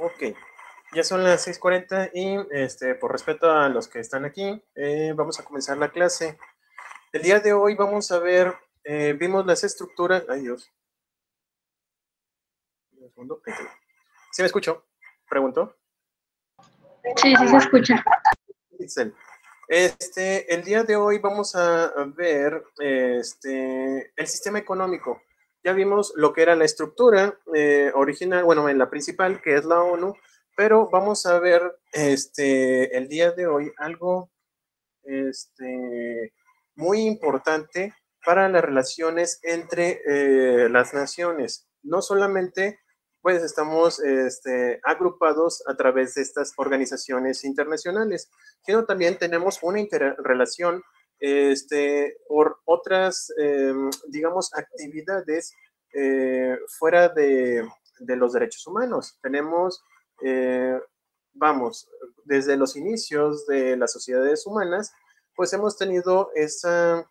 Ok, ya son las 6:40 y por respeto a los que están aquí, vamos a comenzar la clase. El día de hoy vamos a ver, vimos las estructuras. Ay, Dios. Un segundo. ¿Sí me escucho? Pregunto. Sí, sí se escucha. Excel. El día de hoy vamos a ver el sistema económico. Ya vimos lo que era la estructura original, bueno, en la principal, que es la ONU, pero vamos a ver el día de hoy algo muy importante para las relaciones entre las naciones. No solamente pues estamos agrupados a través de estas organizaciones internacionales, sino también tenemos una interrelación por otras, digamos, actividades fuera de los derechos humanos. Tenemos, vamos, desde los inicios de las sociedades humanas, pues hemos tenido esa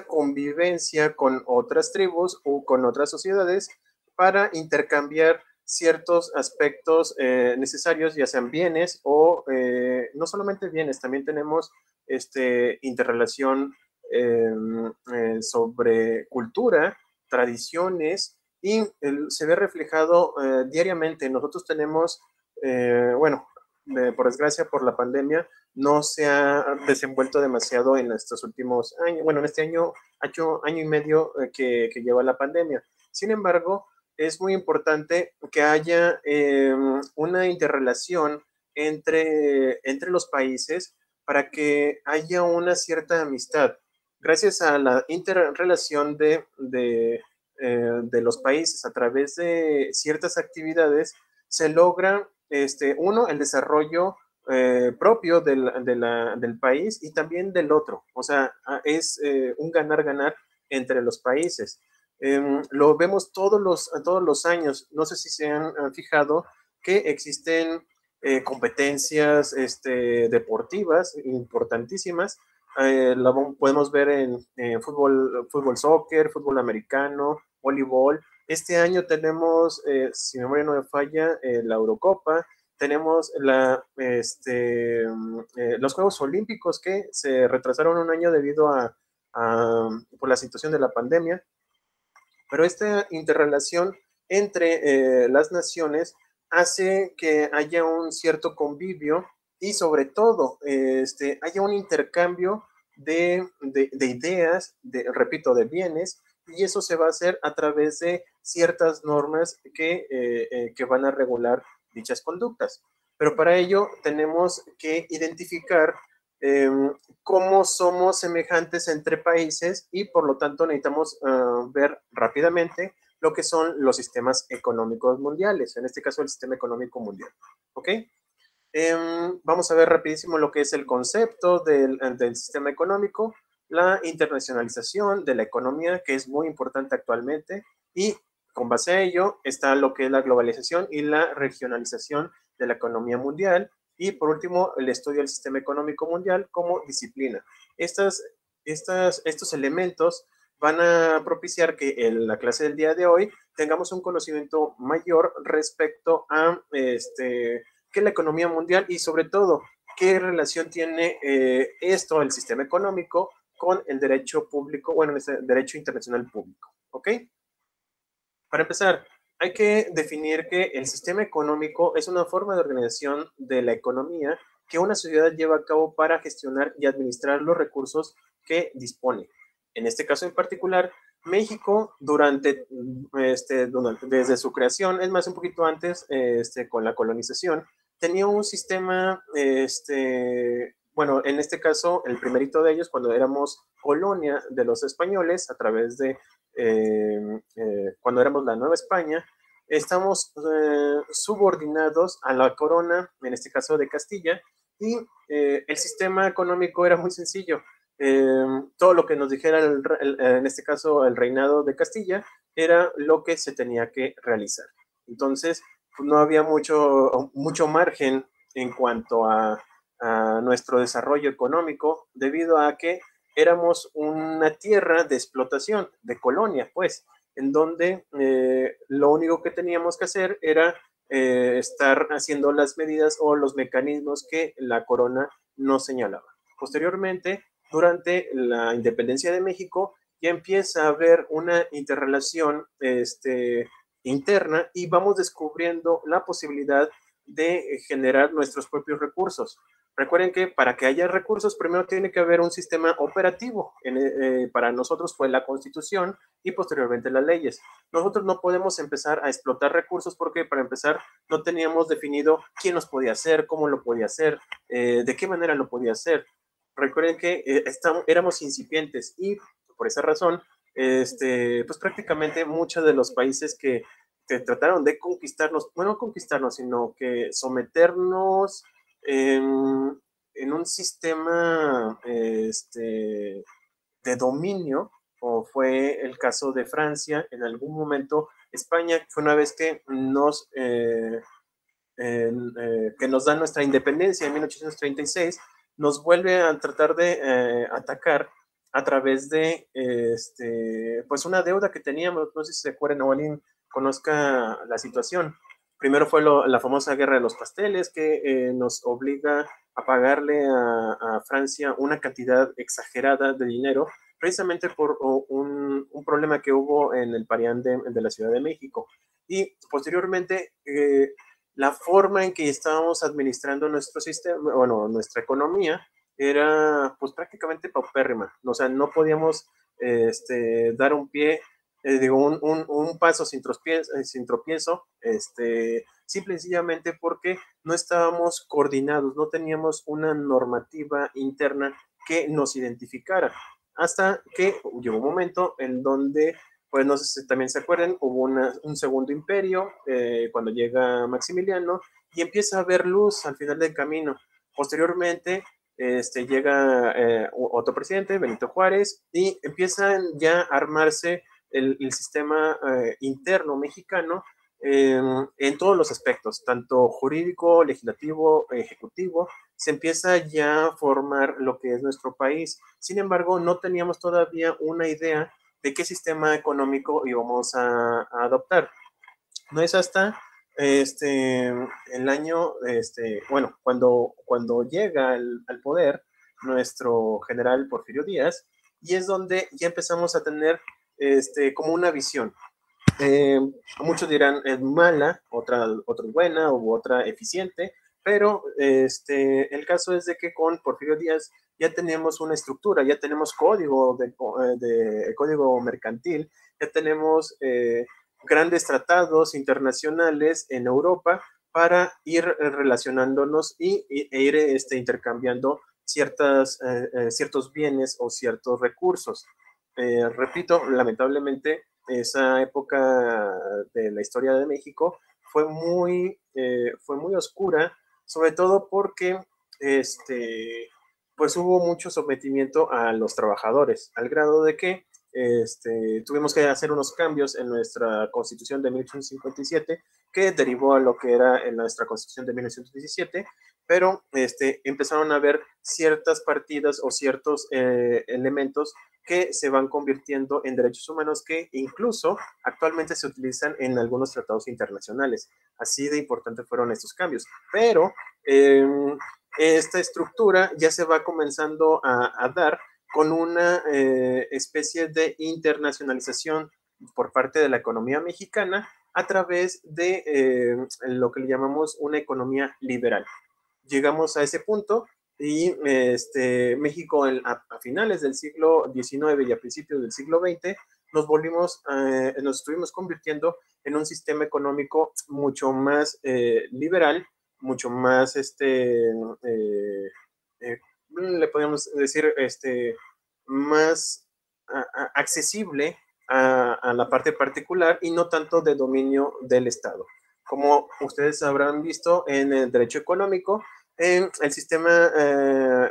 convivencia con otras tribus o con otras sociedades para intercambiar ciertos aspectos necesarios, ya sean bienes o no solamente bienes, también tenemos interrelación sobre cultura, tradiciones, y se ve reflejado diariamente. Nosotros tenemos, bueno, por desgracia, por la pandemia, no se ha desenvuelto demasiado en estos últimos años, bueno, en este año, año y medio que lleva la pandemia. Sin embargo, es muy importante que haya una interrelación entre los países para que haya una cierta amistad. Gracias a la interrelación de los países a través de ciertas actividades, se logra, uno, el desarrollo propio del país y también del otro. O sea, es un ganar-ganar entre los países. Lo vemos todos los años. No sé si se han fijado que existen competencias deportivas importantísimas. Lo podemos ver en fútbol, soccer, fútbol americano, voleibol. Este año tenemos, si mi memoria no me falla, la Eurocopa. Tenemos los Juegos Olímpicos que se retrasaron un año debido por la situación de la pandemia, pero esta interrelación entre las naciones hace que haya un cierto convivio y sobre todo haya un intercambio de ideas, repito, de bienes, y eso se va a hacer a través de ciertas normas que van a regular dichas conductas. Pero para ello tenemos que identificar eh, cómo somos semejantes entre países y por lo tanto necesitamos ver rápidamente lo que son los sistemas económicos mundiales, en este caso el sistema económico mundial. ¿Ok? Vamos a ver rapidísimo lo que es el concepto del sistema económico, la internacionalización de la economía, que es muy importante actualmente, y con base a ello está lo que es la globalización y la regionalización de la economía mundial, y por último el estudio del sistema económico mundial como disciplina. Estos elementos van a propiciar que en la clase del día de hoy tengamos un conocimiento mayor respecto a qué es la economía mundial y sobre todo qué relación tiene esto, el sistema económico, con el derecho público, bueno, el derecho internacional público. ¿Ok? Para empezar, hay que definir que el sistema económico es una forma de organización de la economía que una sociedad lleva a cabo para gestionar y administrar los recursos que dispone. En este caso en particular, México desde su creación, es más, un poquito antes, con la colonización, tenía un sistema, bueno, en este caso, el primerito de ellos, cuando éramos colonia de los españoles, a través de cuando éramos la Nueva España, estamos subordinados a la corona, en este caso de Castilla, y el sistema económico era muy sencillo. Todo lo que nos dijera en este caso el reinado de Castilla era lo que se tenía que realizar. Entonces, pues, no había mucho margen en cuanto a nuestro desarrollo económico, debido a que éramos una tierra de explotación, de colonia, pues, en donde lo único que teníamos que hacer era estar haciendo las medidas o los mecanismos que la corona nos señalaba. Posteriormente, durante la independencia de México, ya empieza a haber una interrelación interna y vamos descubriendo la posibilidad de generar nuestros propios recursos. Recuerden que para que haya recursos, primero tiene que haber un sistema operativo. Para nosotros fue la Constitución y posteriormente las leyes. Nosotros no podemos empezar a explotar recursos porque para empezar no teníamos definido quién los podía hacer, cómo lo podía hacer, de qué manera lo podía hacer. Recuerden que éramos incipientes y por esa razón, pues prácticamente muchos de los países que trataron de conquistarnos, bueno, no conquistarnos, sino que someternos en un sistema de dominio, o fue el caso de Francia, en algún momento España fue una vez que que nos da nuestra independencia en 1836, nos vuelve a tratar de atacar a través de pues una deuda que teníamos. No sé si se acuerdan o alguien conozca la situación. Primero fue la famosa guerra de los pasteles, que nos obliga a pagarle a Francia una cantidad exagerada de dinero, precisamente por un problema que hubo en el Parián de la Ciudad de México. Y posteriormente, la forma en que estábamos administrando nuestro sistema, bueno, nuestra economía, era pues prácticamente paupérrima. O sea, no podíamos dar un pie, digo, un paso sin tropiezo, simple y sencillamente porque no estábamos coordinados, no teníamos una normativa interna que nos identificara. Hasta que llegó un momento en donde, pues no sé si también se acuerdan, hubo un segundo imperio cuando llega Maximiliano y empieza a haber luz al final del camino. Posteriormente llega otro presidente, Benito Juárez, y empiezan ya a armarse el sistema interno mexicano en todos los aspectos, tanto jurídico, legislativo, ejecutivo. Se empieza ya a formar lo que es nuestro país. Sin embargo, no teníamos todavía una idea de qué sistema económico íbamos a adoptar. No es hasta el año, bueno, cuando llega al poder nuestro general Porfirio Díaz, y es donde ya empezamos a tener como una visión. Eh, Muchos dirán es mala, otra es buena u otra eficiente, pero el caso es de que con Porfirio Díaz ya tenemos una estructura, ya tenemos código de código mercantil, ya tenemos grandes tratados internacionales en Europa para ir relacionándonos e ir intercambiando ciertos bienes o ciertos recursos. Repito, lamentablemente, esa época de la historia de México fue muy oscura, sobre todo porque pues hubo mucho sometimiento a los trabajadores, al grado de que tuvimos que hacer unos cambios en nuestra constitución de 1857, que derivó a lo que era en nuestra constitución de 1917, pero empezaron a haber ciertas partidas o ciertos elementos que se van convirtiendo en derechos humanos que incluso actualmente se utilizan en algunos tratados internacionales. Así de importante fueron estos cambios. Pero esta estructura ya se va comenzando a dar con una especie de internacionalización por parte de la economía mexicana a través de lo que le llamamos una economía liberal. Llegamos a ese punto y México a finales del siglo XIX y a principios del siglo XX nos estuvimos convirtiendo en un sistema económico mucho más liberal, mucho más, le podemos decir, más accesible a la parte particular y no tanto de dominio del Estado. Como ustedes habrán visto en el derecho económico, el sistema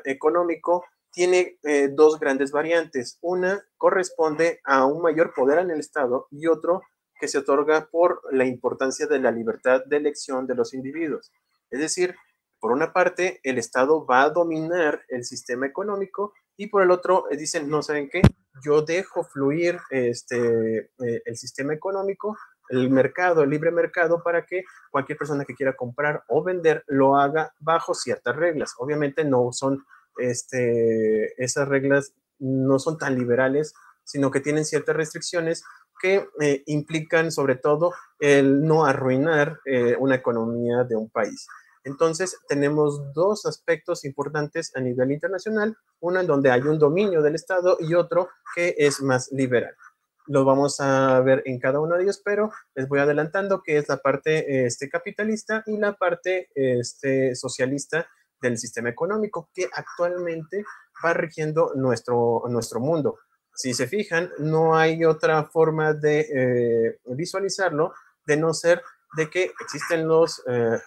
económico tiene dos grandes variantes. Una corresponde a un mayor poder en el Estado y otro que se otorga por la importancia de la libertad de elección de los individuos. Es decir, por una parte, el Estado va a dominar el sistema económico y por el otro dicen, no, ¿saben qué? Yo dejo fluir el sistema económico el mercado, el libre mercado, para que cualquier persona que quiera comprar o vender lo haga bajo ciertas reglas. Obviamente no son, esas reglas no son tan liberales, sino que tienen ciertas restricciones que implican sobre todo el no arruinar una economía de un país. Entonces, tenemos dos aspectos importantes a nivel internacional, uno en donde hay un dominio del Estado y otro que es más liberal. Lo vamos a ver en cada uno de ellos, pero les voy adelantando que es la parte capitalista y la parte socialista del sistema económico que actualmente va rigiendo nuestro mundo. Si se fijan, no hay otra forma de visualizarlo de no ser de que existen los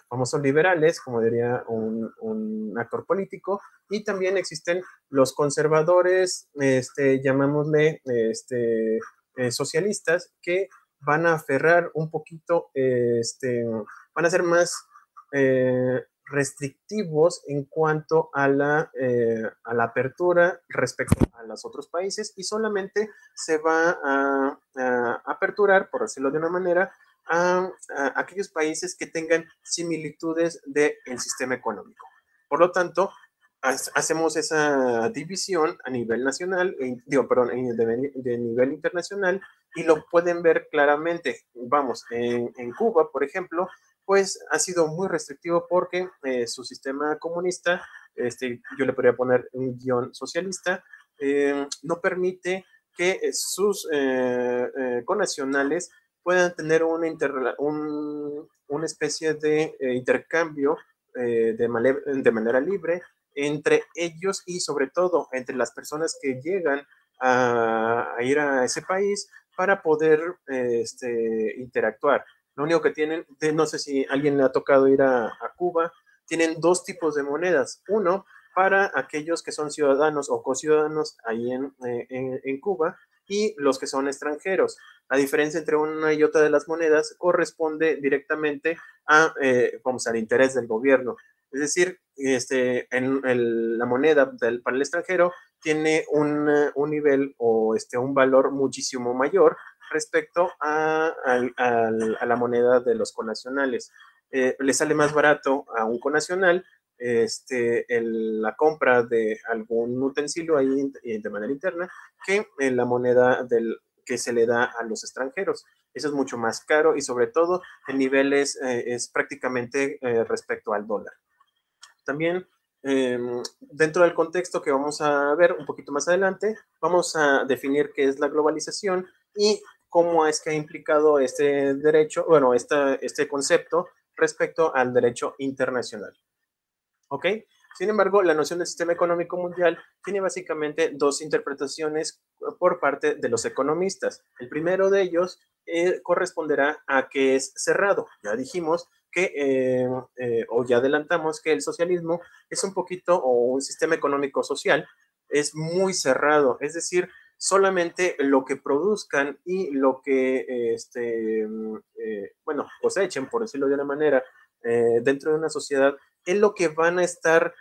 famosos liberales, como diría un actor político, y también existen los conservadores, llamámosle socialistas, que van a aferrar un poquito, van a ser más restrictivos en cuanto a la apertura respecto a los otros países, y solamente se va a aperturar, por decirlo de una manera, a aquellos países que tengan similitudes del sistema económico. Por lo tanto, hacemos esa división a nivel nacional, de nivel internacional, y lo pueden ver claramente. Vamos, en Cuba, por ejemplo, pues ha sido muy restrictivo porque su sistema comunista, yo le podría poner un guión socialista, no permite que sus connacionales puedan tener una especie de intercambio de manera libre entre ellos y sobre todo entre las personas que llegan a ir a ese país para poder interactuar. Lo único que tienen, no sé si a alguien le ha tocado ir a Cuba, tienen dos tipos de monedas. Uno para aquellos que son ciudadanos o co-ciudadanos ahí en Cuba, y los que son extranjeros. La diferencia entre una y otra de las monedas corresponde directamente al interés del gobierno. Es decir, la moneda para el extranjero tiene un nivel o un valor muchísimo mayor respecto a la moneda de los connacionales. Le sale más barato a un connacional la compra de algún utensilio ahí de manera interna que la moneda que se le da a los extranjeros. Eso es mucho más caro y sobre todo el nivel es prácticamente respecto al dólar. También dentro del contexto que vamos a ver un poquito más adelante, vamos a definir qué es la globalización y cómo es que ha implicado este derecho, bueno, este concepto respecto al derecho internacional. ¿Ok? Sin embargo, la noción del sistema económico mundial tiene básicamente dos interpretaciones por parte de los economistas. El primero de ellos corresponderá a que es cerrado. Ya dijimos que, o ya adelantamos que el socialismo es un poquito, o un sistema económico social, es muy cerrado. Es decir, solamente lo que produzcan y lo que, cosechen, por decirlo de una manera, dentro de una sociedad, es lo que van a estar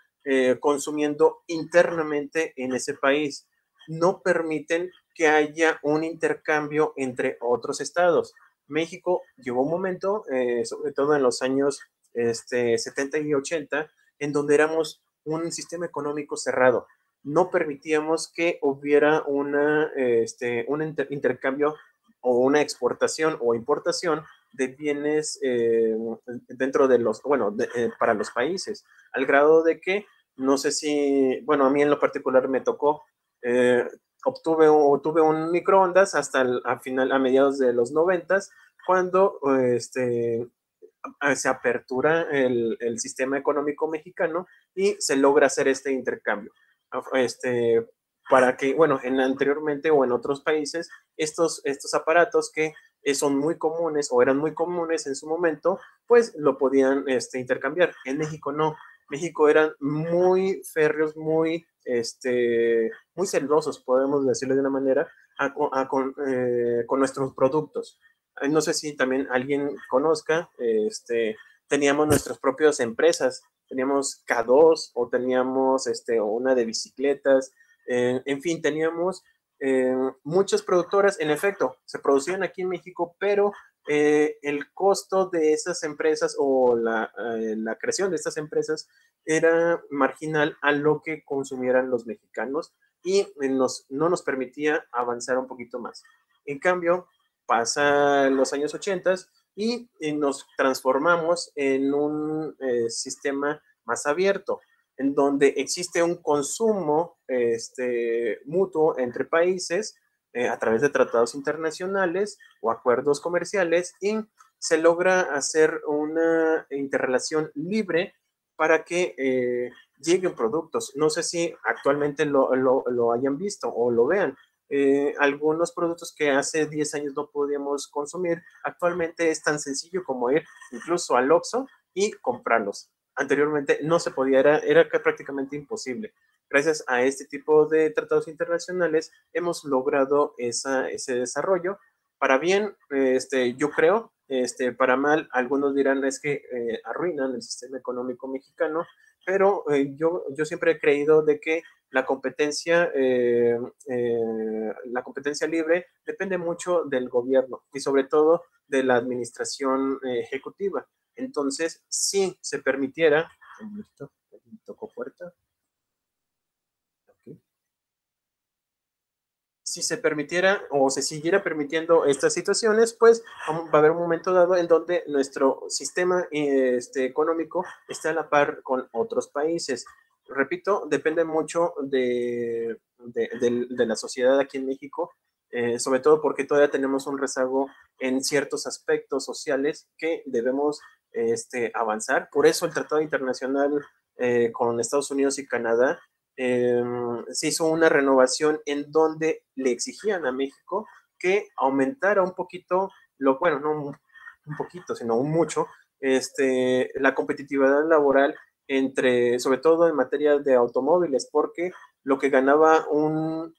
consumiendo internamente en ese país. No permiten que haya un intercambio entre otros estados. México llegó un momento, sobre todo en los años 70 y 80, en donde éramos un sistema económico cerrado. No permitíamos que hubiera un intercambio o una exportación o importación de bienes dentro de para los países, al grado de que, no sé si, bueno, a mí en lo particular me tocó, tuve un microondas hasta a mediados de los 90, cuando se apertura el sistema económico mexicano y se logra hacer este intercambio. Para que, bueno, anteriormente o en otros países, estos aparatos que son muy comunes o eran muy comunes en su momento, pues lo podían intercambiar. En México no. México eran muy férreos, muy celosos, podemos decirlo de una manera, con nuestros productos. No sé si también alguien conozca, teníamos nuestras propias empresas, teníamos K2 o teníamos una de bicicletas, en fin, teníamos muchas productoras, en efecto, se producían aquí en México, pero el costo de esas empresas o la creación de estas empresas era marginal a lo que consumieran los mexicanos y no nos permitía avanzar un poquito más. En cambio, pasan los años 80 y nos transformamos en un sistema más abierto, en donde existe un consumo mutuo entre países a través de tratados internacionales o acuerdos comerciales y se logra hacer una interrelación libre para que lleguen productos. No sé si actualmente lo hayan visto o lo vean. Algunos productos que hace 10 años no podíamos consumir, actualmente es tan sencillo como ir incluso al Oxxo y comprarlos. Anteriormente no se podía, era prácticamente imposible. Gracias a este tipo de tratados internacionales hemos logrado ese desarrollo. Para bien, yo creo, para mal, algunos dirán es que arruinan el sistema económico mexicano, pero yo siempre he creído de que la competencia libre depende mucho del gobierno y sobre todo de la administración ejecutiva. Entonces, si se permitiera, tocó puerta, si se permitiera o se siguiera permitiendo estas situaciones, pues va a haber un momento dado en donde nuestro sistema económico está a la par con otros países. Repito, depende mucho de la sociedad aquí en México, sobre todo porque todavía tenemos un rezago en ciertos aspectos sociales que debemos avanzar. Por eso el Tratado Internacional con Estados Unidos y Canadá se hizo una renovación en donde le exigían a México que aumentara un poquito, bueno, no un poquito, sino un mucho, la competitividad laboral sobre todo en materia de automóviles, porque lo que ganaba o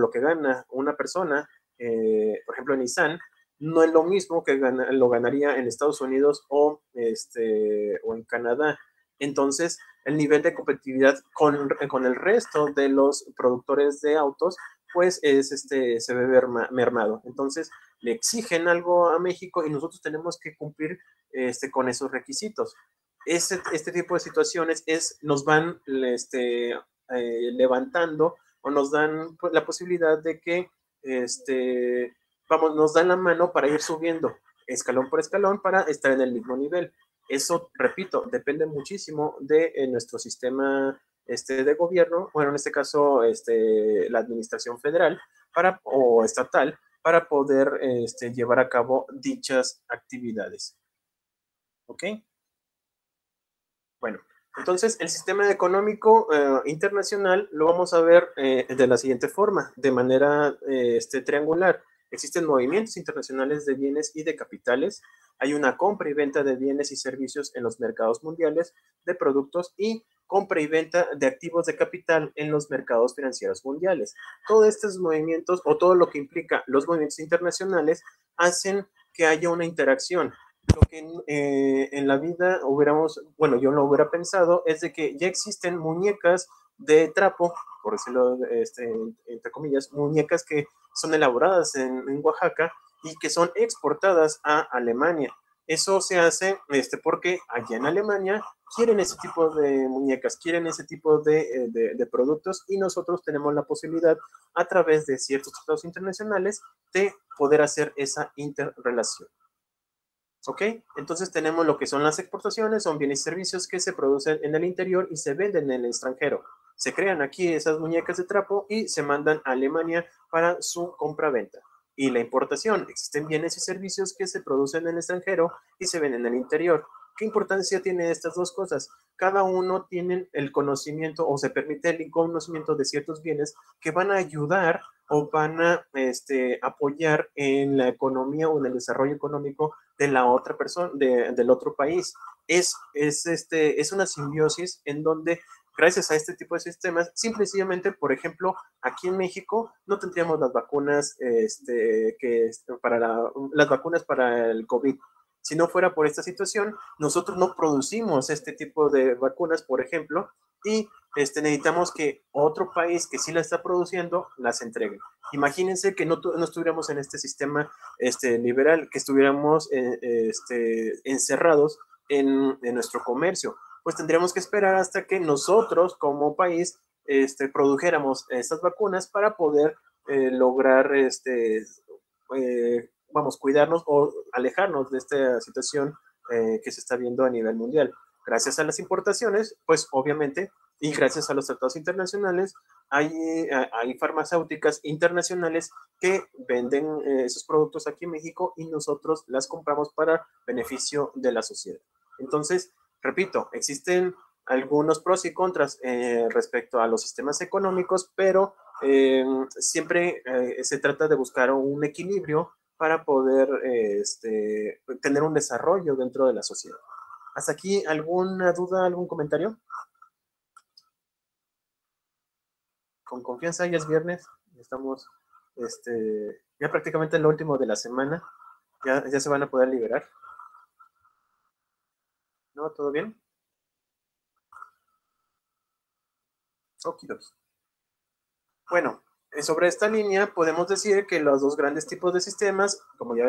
lo que gana una persona, por ejemplo, en Nissan, no es lo mismo que lo ganaría en Estados Unidos o en Canadá. Entonces, el nivel de competitividad con el resto de los productores de autos, pues se ve mermado. Entonces, le exigen algo a México y nosotros tenemos que cumplir con esos requisitos. Este tipo de situaciones nos van levantando o nos dan pues, la posibilidad de que nos dan la mano para ir subiendo escalón por escalón para estar en el mismo nivel. Eso, repito, depende muchísimo de nuestro sistema de gobierno, bueno, en este caso la administración federal o estatal, para poder llevar a cabo dichas actividades. ¿Ok? Bueno, entonces el sistema económico internacional lo vamos a ver de la siguiente forma, de manera triangular. Existen movimientos internacionales de bienes y de capitales. Hay una compra y venta de bienes y servicios en los mercados mundiales de productos y compra y venta de activos de capital en los mercados financieros mundiales. Todos estos movimientos o todo lo que implica los movimientos internacionales hacen que haya una interacción. Lo que en la vida bueno, yo lo hubiera pensado, es de que ya existen muñecas de trapo, por decirlo entre comillas, muñecas que son elaboradas en Oaxaca y que son exportadas a Alemania. Eso se hace porque allá en Alemania quieren ese tipo de muñecas, quieren ese tipo de productos y nosotros tenemos la posibilidad a través de ciertos tratados internacionales de poder hacer esa interrelación. ¿Ok? Entonces tenemos lo que son las exportaciones, son bienes y servicios que se producen en el interior y se venden en el extranjero. Se crean aquí esas muñecas de trapo y se mandan a Alemania para su compra-venta. Y la importación, existen bienes y servicios que se producen en el extranjero y se venden en el interior. ¿Qué importancia tiene estas dos cosas? Cada uno tiene el conocimiento o se permite el conocimiento de ciertos bienes que van a ayudar o van a apoyar en la economía o en el desarrollo económico de la otra persona, del otro país. Es una simbiosis en donde, gracias a este tipo de sistemas, simplemente, por ejemplo, aquí en México no tendríamos las vacunas las vacunas para el COVID. Si no fuera por esta situación, nosotros no producimos este tipo de vacunas, por ejemplo, y necesitamos que otro país que sí la está produciendo las entregue. Imagínense que no estuviéramos en este sistema liberal, que estuviéramos encerrados en nuestro comercio. Pues tendríamos que esperar hasta que nosotros como país produjéramos estas vacunas para poder lograr cuidarnos o alejarnos de esta situación que se está viendo a nivel mundial. Gracias a las importaciones, pues obviamente, y gracias a los tratados internacionales, hay farmacéuticas internacionales que venden esos productos aquí en México y nosotros las compramos para beneficio de la sociedad. Entonces, repito, existen algunos pros y contras respecto a los sistemas económicos, pero siempre se trata de buscar un equilibrio para poder tener un desarrollo dentro de la sociedad. ¿Hasta aquí alguna duda, algún comentario? Con confianza, ya es viernes, estamos ya prácticamente en lo último de la semana, ya se van a poder liberar. ¿No? ¿Todo bien? Okidoki. Bueno, sobre esta línea podemos decir que los dos grandes tipos de sistemas, como ya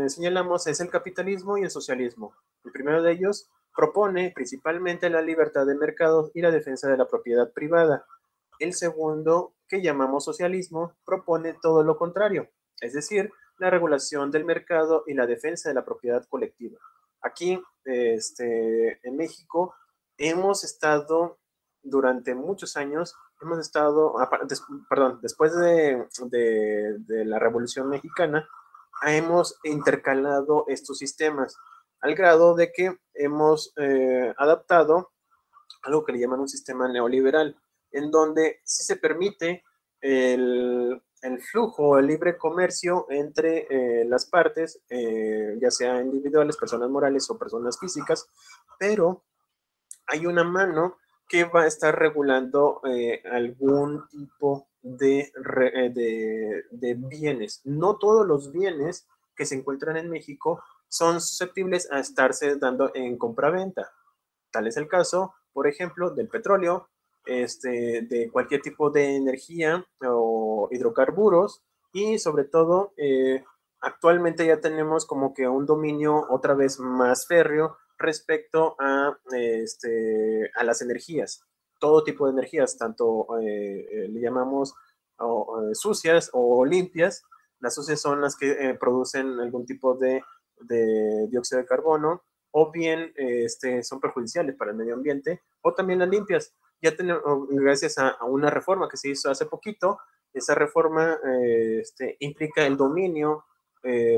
señalamos, es el capitalismo y el socialismo. El primero de ellos propone principalmente la libertad de mercado y la defensa de la propiedad privada. El segundo, que llamamos socialismo, propone todo lo contrario, es decir, la regulación del mercado y la defensa de la propiedad colectiva. Aquí, en México, hemos estado durante muchos años, después de la Revolución Mexicana, hemos intercalado estos sistemas al grado de que hemos adaptado algo que le llaman un sistema neoliberal, en donde sí se permite el flujo, el libre comercio entre las partes, ya sea individuales, personas morales o personas físicas, pero hay una mano que va a estar regulando algún tipo de bienes. No todos los bienes que se encuentran en México son susceptibles a estarse dando en compraventa. Tal es el caso, por ejemplo, del petróleo, de cualquier tipo de energía o hidrocarburos y sobre todo actualmente ya tenemos como que un dominio otra vez más férreo respecto a las energías, todo tipo de energías, tanto le llamamos sucias o limpias. Las sucias son las que producen algún tipo de dióxido de carbono, o bien son perjudiciales para el medio ambiente, o también las limpias. Ya tenemos, gracias a una reforma que se hizo hace poquito, esa reforma implica el dominio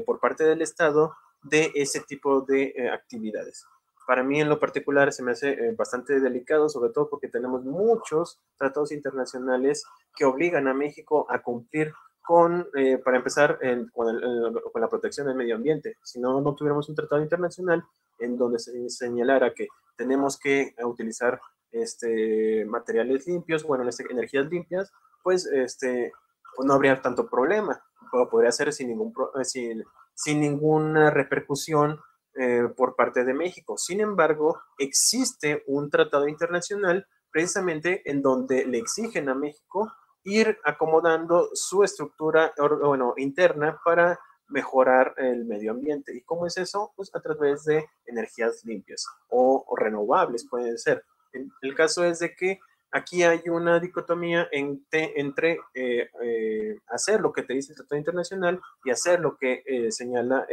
por parte del Estado de ese tipo de actividades. Para mí en lo particular se me hace bastante delicado, sobre todo porque tenemos muchos tratados internacionales que obligan a México a cumplir para empezar, con la protección del medio ambiente. Si no, no tuviéramos un tratado internacional en donde se señalara que tenemos que utilizar materiales limpios, bueno, energías limpias, pues, pues no habría tanto problema. Podría ser sin ninguna repercusión por parte de México. Sin embargo, existe un tratado internacional precisamente en donde le exigen a México ir acomodando su estructura interna para mejorar el medio ambiente. ¿Y cómo es eso? Pues a través de energías limpias o renovables pueden ser. El caso es de que aquí hay una dicotomía entre hacer lo que te dice el Tratado Internacional y hacer lo que señala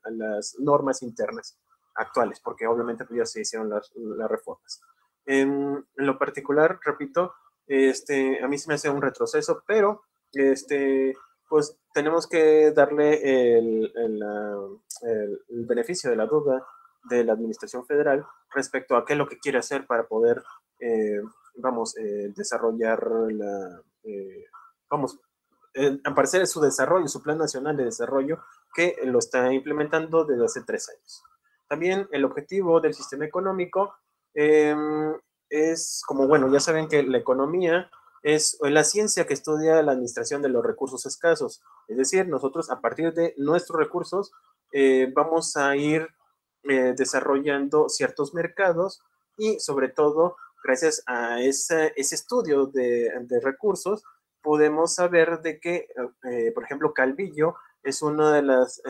las normas internas actuales, porque obviamente ya se hicieron las reformas. En lo particular, repito, a mí se me hace un retroceso, pero pues tenemos que darle el beneficio de la duda de la Administración Federal respecto a qué es lo que quiere hacer para poder, desarrollar al parecer es su desarrollo, su Plan Nacional de Desarrollo, que lo está implementando desde hace 3 años. También el objetivo del sistema económico es como, bueno, ya saben que la economía es la ciencia que estudia la administración de los recursos escasos. Es decir, nosotros a partir de nuestros recursos vamos a ir desarrollando ciertos mercados y sobre todo, gracias a ese estudio de recursos, podemos saber de que, por ejemplo, Calvillo es una de las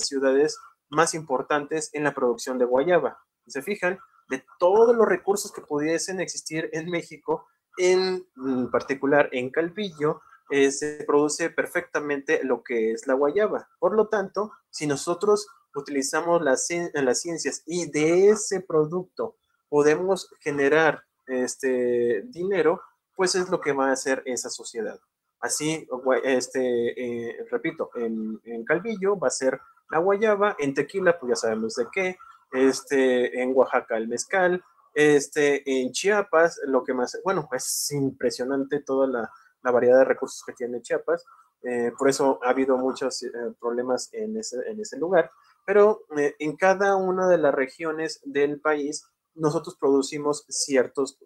ciudades más importantes en la producción de guayaba. ¿Se fijan? De todos los recursos que pudiesen existir en México, en particular en Calvillo, se produce perfectamente lo que es la guayaba. Por lo tanto, si nosotros utilizamos las ciencias y de ese producto podemos generar dinero, pues es lo que va a hacer esa sociedad. Así, repito, en Calvillo va a ser la guayaba, en Tequila, pues ya sabemos de qué, en Oaxaca el mezcal, en Chiapas, lo que más, bueno, es impresionante toda la variedad de recursos que tiene Chiapas, por eso ha habido muchos problemas en ese lugar, pero en cada una de las regiones del país nosotros producimos ciertos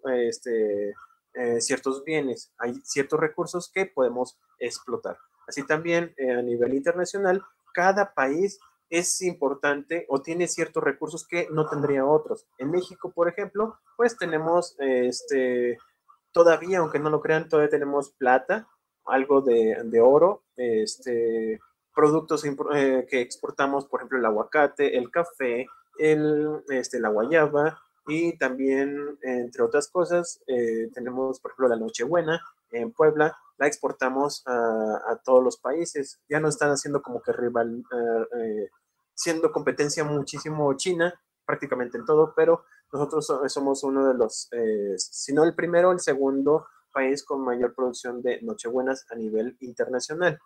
bienes, hay ciertos recursos que podemos explotar. Así también a nivel internacional, cada país es importante o tiene ciertos recursos que no tendría otros. En México, por ejemplo, pues tenemos todavía, aunque no lo crean, todavía tenemos plata, algo de oro, productos que exportamos, por ejemplo, el aguacate, el café, la guayaba, y también, entre otras cosas, tenemos, por ejemplo, la Nochebuena en Puebla, la exportamos a todos los países. Ya no están haciendo como que siendo competencia muchísimo China, prácticamente en todo, pero nosotros somos uno de los, si no el primero, el segundo país con mayor producción de Nochebuenas a nivel internacional.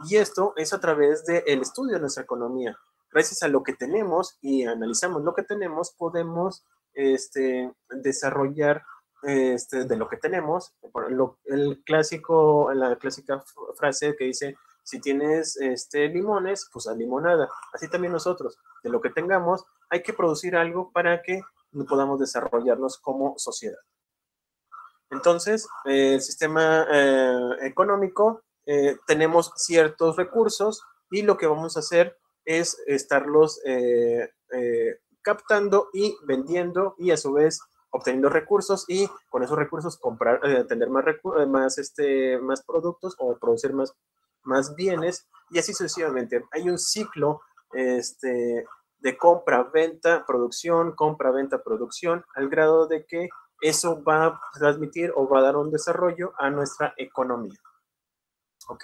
Y esto es a través del estudio de nuestra economía. Gracias a lo que tenemos y analizamos lo que tenemos, podemos desarrollar de lo que tenemos. La clásica frase que dice, si tienes limones, pues a limonada. Así también nosotros, de lo que tengamos, hay que producir algo para que podamos desarrollarnos como sociedad. Entonces, el sistema económico, tenemos ciertos recursos y lo que vamos a hacer es estarlos captando y vendiendo y a su vez obteniendo recursos y con esos recursos comprar, tener más productos o producir más bienes y así sucesivamente. Hay un ciclo de compra, venta, producción, compra, venta, producción, al grado de que eso va a transmitir o va a dar un desarrollo a nuestra economía. ¿Ok?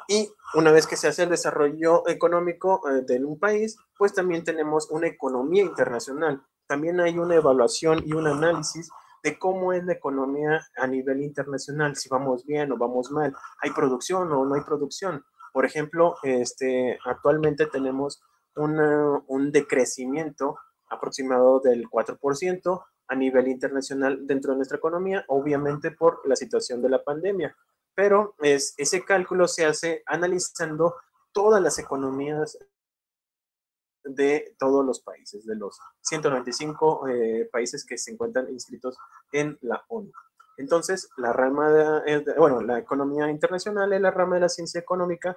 Y una vez que se hace el desarrollo económico de un país, pues también tenemos una economía internacional. También hay una evaluación y un análisis de cómo es la economía a nivel internacional, si vamos bien o vamos mal, hay producción o no hay producción. Por ejemplo, actualmente tenemos un decrecimiento aproximado del 4% a nivel internacional dentro de nuestra economía, obviamente por la situación de la pandemia. Pero ese cálculo se hace analizando todas las economías de todos los países, de los 195 países que se encuentran inscritos en la ONU. Entonces, la economía internacional es la rama de la ciencia económica,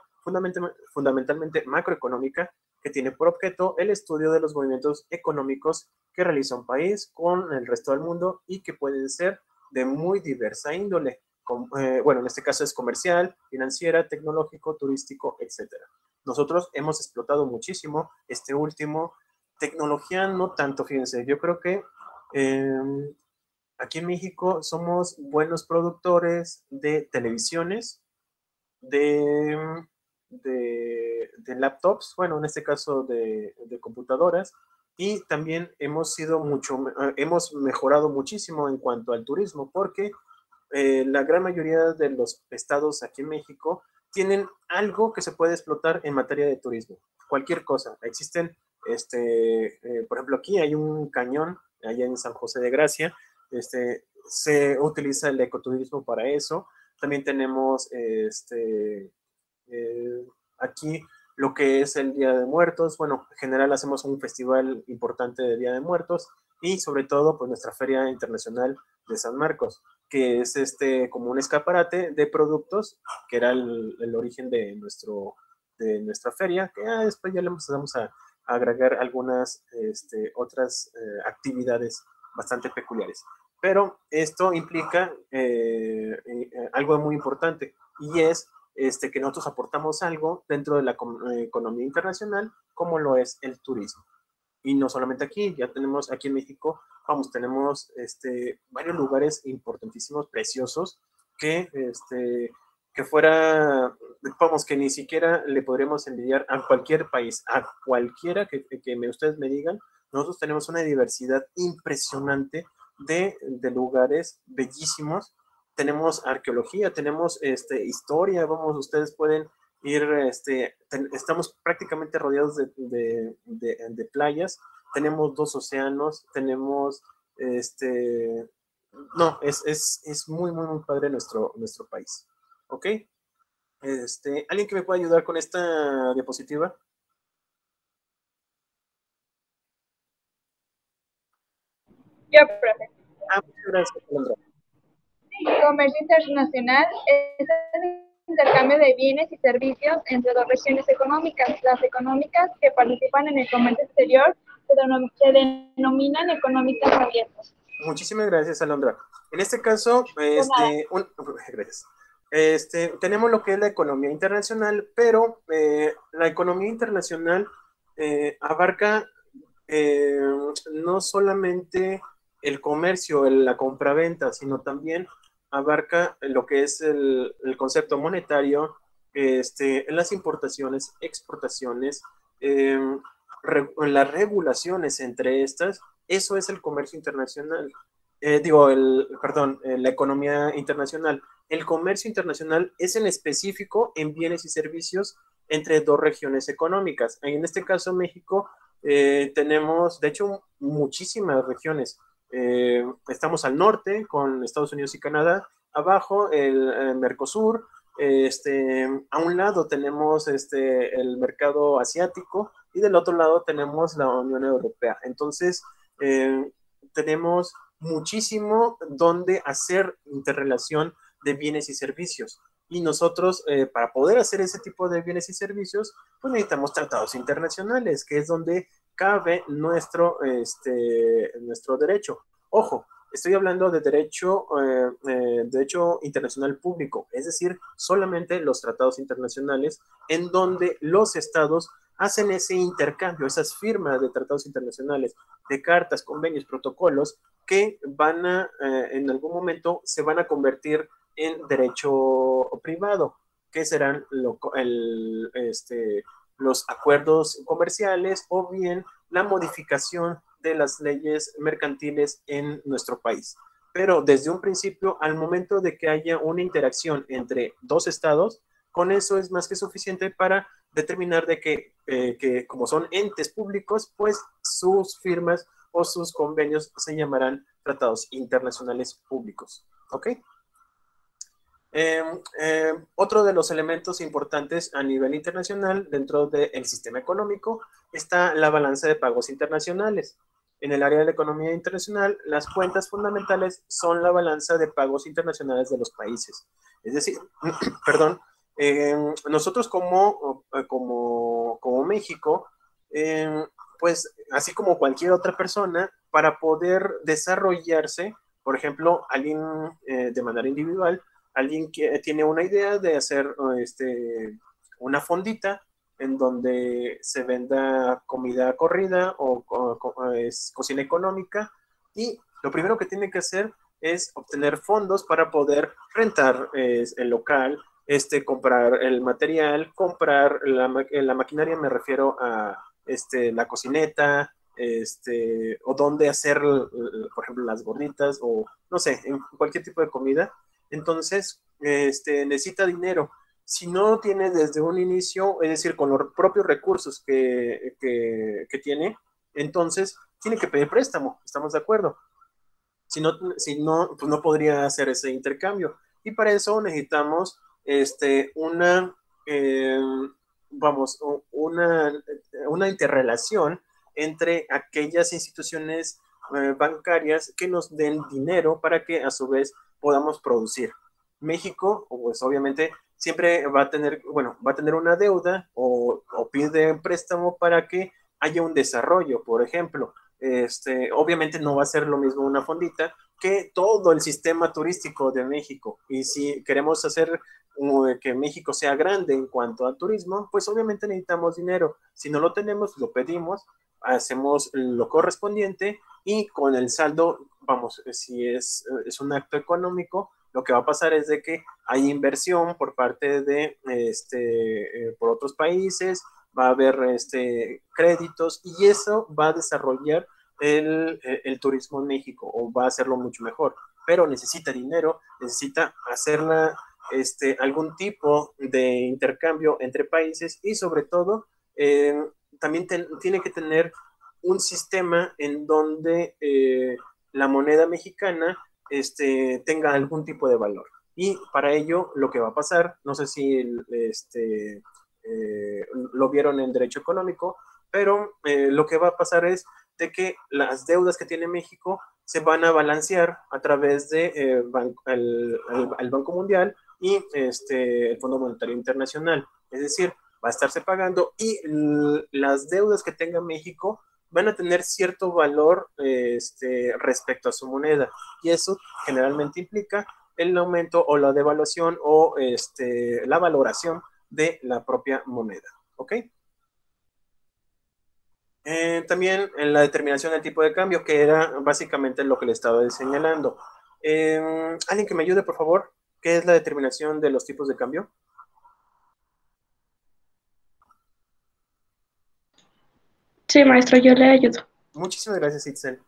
fundamentalmente macroeconómica, que tiene por objeto el estudio de los movimientos económicos que realiza un país con el resto del mundo y que pueden ser de muy diversa índole. En este caso es comercial, financiera, tecnológico, turístico, etcétera. Nosotros hemos explotado muchísimo este último. Tecnología no tanto, fíjense, yo creo que aquí en México somos buenos productores de televisiones, de laptops, bueno, en este caso de computadoras, y también hemos mejorado muchísimo en cuanto al turismo, porque la gran mayoría de los estados aquí en México tienen algo que se puede explotar en materia de turismo, cualquier cosa. Existen, por ejemplo, aquí hay un cañón, allá en San José de Gracia, se utiliza el ecoturismo para eso. También tenemos aquí lo que es el Día de Muertos. Bueno, en general hacemos un festival importante de Día de Muertos y sobre todo pues nuestra Feria Internacional de San Marcos, que es como un escaparate de productos, que era el origen de de nuestra feria, que después ya le vamos a agregar algunas otras actividades bastante peculiares. Pero esto implica algo muy importante, y es que nosotros aportamos algo dentro de la economía internacional, como lo es el turismo. Y no solamente aquí, ya tenemos aquí en México, vamos, tenemos varios lugares importantísimos, preciosos, que fuera, vamos, que ni siquiera le podríamos envidiar a cualquier país, a cualquiera que ustedes me digan. Nosotros tenemos una diversidad impresionante de lugares bellísimos. Tenemos arqueología, tenemos historia, vamos, ustedes pueden ir, estamos prácticamente rodeados de playas, tenemos 2 océanos, tenemos, no, es muy, muy, muy padre nuestro país, ¿ok? ¿Alguien que me pueda ayudar con esta diapositiva? Yo, profe. Muchas gracias, Alondra. Comercio internacional es el intercambio de bienes y servicios entre dos regiones económicas. Las económicas que participan en el comercio exterior se denominan económicas abiertas. Muchísimas gracias, Alondra. En este caso, gracias. Tenemos lo que es la economía internacional, pero la economía internacional abarca no solamente el comercio, la compraventa, sino también abarca lo que es el concepto monetario, las importaciones, exportaciones, las regulaciones entre estas. Eso es el comercio internacional. La economía internacional. El comercio internacional es en específico en bienes y servicios entre dos regiones económicas. En este caso, México, tenemos, de hecho, muchísimas regiones. Estamos al norte con Estados Unidos y Canadá, abajo el Mercosur, a un lado tenemos el mercado asiático y del otro lado tenemos la Unión Europea. Entonces, tenemos muchísimo donde hacer interrelación de bienes y servicios. Y nosotros, para poder hacer ese tipo de bienes y servicios, pues necesitamos tratados internacionales, que es donde cabe nuestro derecho. Ojo, estoy hablando de derecho internacional público, es decir, solamente los tratados internacionales en donde los estados hacen ese intercambio, esas firmas de tratados internacionales, de cartas, convenios, protocolos, que en algún momento se van a convertir en derecho privado, que serán los acuerdos comerciales o bien la modificación de las leyes mercantiles en nuestro país. Pero desde un principio, al momento de que haya una interacción entre dos estados, con eso es más que suficiente para determinar de que como son entes públicos, pues sus firmas o sus convenios se llamarán tratados internacionales públicos. ¿Ok? Otro de los elementos importantes a nivel internacional dentro del sistema económico está la balanza de pagos internacionales. En el área de la economía internacional, las cuentas fundamentales son la balanza de pagos internacionales de los países. Es decir, perdón, nosotros como México, pues así como cualquier otra persona, para poder desarrollarse, por ejemplo, alguien de manera individual, alguien que tiene una idea de hacer una fondita en donde se venda comida corrida o cocina económica, y lo primero que tiene que hacer es obtener fondos para poder rentar el local, comprar el material, comprar la maquinaria, me refiero a la cocineta, o dónde hacer, por ejemplo, las gorditas, o no sé, en cualquier tipo de comida. Entonces, necesita dinero. Si no tiene desde un inicio, es decir, con los propios recursos que tiene, entonces tiene que pedir préstamo, ¿estamos de acuerdo? Si no, pues no podría hacer ese intercambio. Y para eso necesitamos eh, una interrelación entre aquellas instituciones bancarias que nos den dinero para que a su vez podamos producir. México, pues obviamente siempre va a tener, bueno, va a tener una deuda o pide préstamo para que haya un desarrollo, por ejemplo. Obviamente no va a ser lo mismo una fondita que todo el sistema turístico de México. Y si queremos hacer que México sea grande en cuanto al turismo, pues obviamente necesitamos dinero. Si no lo tenemos, lo pedimos, hacemos lo correspondiente y con el saldo, vamos, si es un acto económico, lo que va a pasar es de que hay inversión por parte de, por otros países, va a haber créditos y eso va a desarrollar el turismo en México o va a hacerlo mucho mejor, pero necesita dinero, necesita hacerla algún tipo de intercambio entre países y sobre todo también tiene que tener un sistema en donde la moneda mexicana tenga algún tipo de valor. Y para ello lo que va a pasar, no sé si lo vieron en derecho económico, pero lo que va a pasar es de que las deudas que tiene México se van a balancear a través de el Banco Mundial y el Fondo Monetario Internacional. Es decir, va a estarse pagando y las deudas que tenga México van a tener cierto valor respecto a su moneda. Y eso generalmente implica el aumento o la devaluación o la valoración de la propia moneda. ¿Ok? También en la determinación del tipo de cambio, que era básicamente lo que le estaba señalando. ¿Alguien que me ayude, por favor? ¿Qué es la determinación de los tipos de cambio? Sí, maestro, yo le ayudo. Muchísimas gracias, Itzel.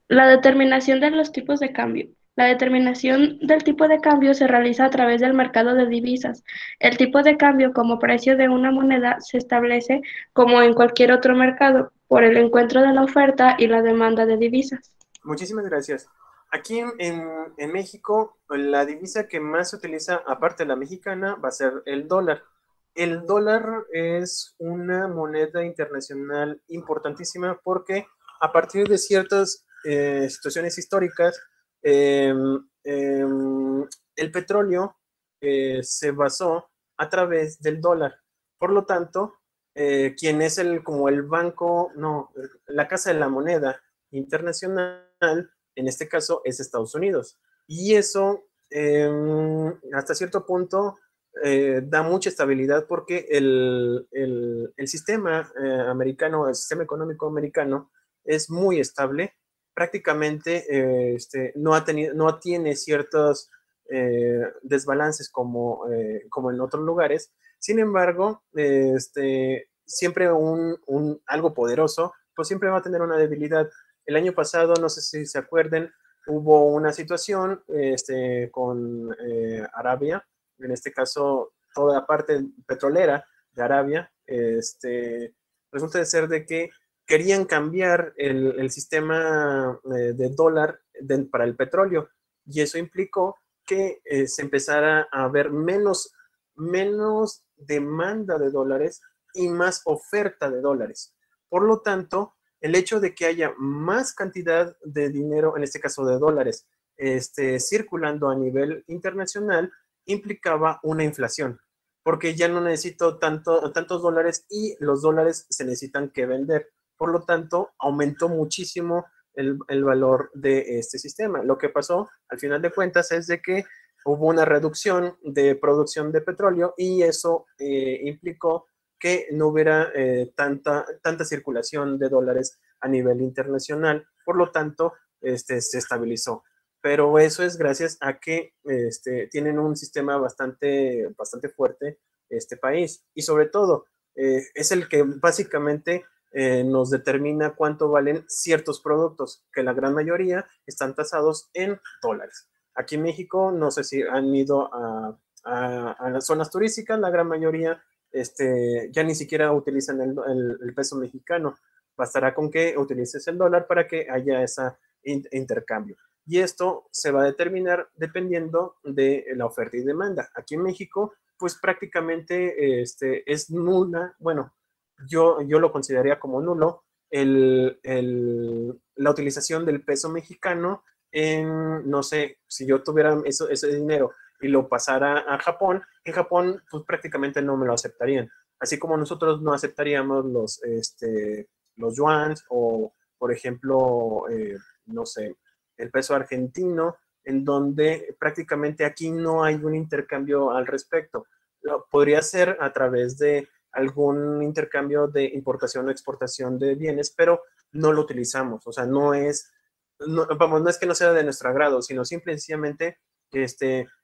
La determinación de los tipos de cambio. La determinación del tipo de cambio se realiza a través del mercado de divisas. El tipo de cambio como precio de una moneda se establece como en cualquier otro mercado por el encuentro de la oferta y la demanda de divisas. Muchísimas gracias. Aquí en México, la divisa que más se utiliza, aparte de la mexicana, va a ser el dólar. El dólar es una moneda internacional importantísima porque a partir de ciertas situaciones históricas, eh, eh, el petróleo se basó a través del dólar. Por lo tanto, quien es como el banco, no, la casa de la moneda internacional, en este caso es Estados Unidos. Y eso, hasta cierto punto, da mucha estabilidad porque el sistema americano, el sistema económico americano es muy estable. Prácticamente no tiene ciertos desbalances como en otros lugares. Sin embargo, siempre algo poderoso, pues siempre va a tener una debilidad. El año pasado, no sé si se acuerden, hubo una situación con Arabia, en este caso toda la parte petrolera de Arabia, resulta de ser de que querían cambiar el sistema de dólar para el petróleo y eso implicó que se empezara a haber menos demanda de dólares y más oferta de dólares. Por lo tanto, el hecho de que haya más cantidad de dinero, en este caso de dólares, circulando a nivel internacional, implicaba una inflación, porque ya no necesito tantos dólares y los dólares se necesitan que vender. Por lo tanto, aumentó muchísimo el valor de este sistema. Lo que pasó, al final de cuentas, es de que hubo una reducción de producción de petróleo y eso implicó que no hubiera tanta circulación de dólares a nivel internacional. Por lo tanto, se estabilizó. Pero eso es gracias a que tienen un sistema bastante fuerte este país. Y sobre todo, es el que básicamente nos determina cuánto valen ciertos productos, que la gran mayoría están tasados en dólares. Aquí en México, no sé si han ido a las zonas turísticas, la gran mayoría ya ni siquiera utilizan el peso mexicano. Bastará con que utilices el dólar para que haya ese intercambio. Y esto se va a determinar dependiendo de la oferta y demanda. Aquí en México, pues prácticamente es nula, bueno, yo lo consideraría como nulo, la utilización del peso mexicano en, no sé, si yo tuviera ese dinero y lo pasara a Japón, en Japón pues prácticamente no me lo aceptarían. Así como nosotros no aceptaríamos los yuans o, por ejemplo, no sé, el peso argentino, en donde prácticamente aquí no hay un intercambio al respecto. Podría ser a través de algún intercambio de importación o exportación de bienes, pero no lo utilizamos. O sea, no es que no sea de nuestro agrado, sino simple y sencillamente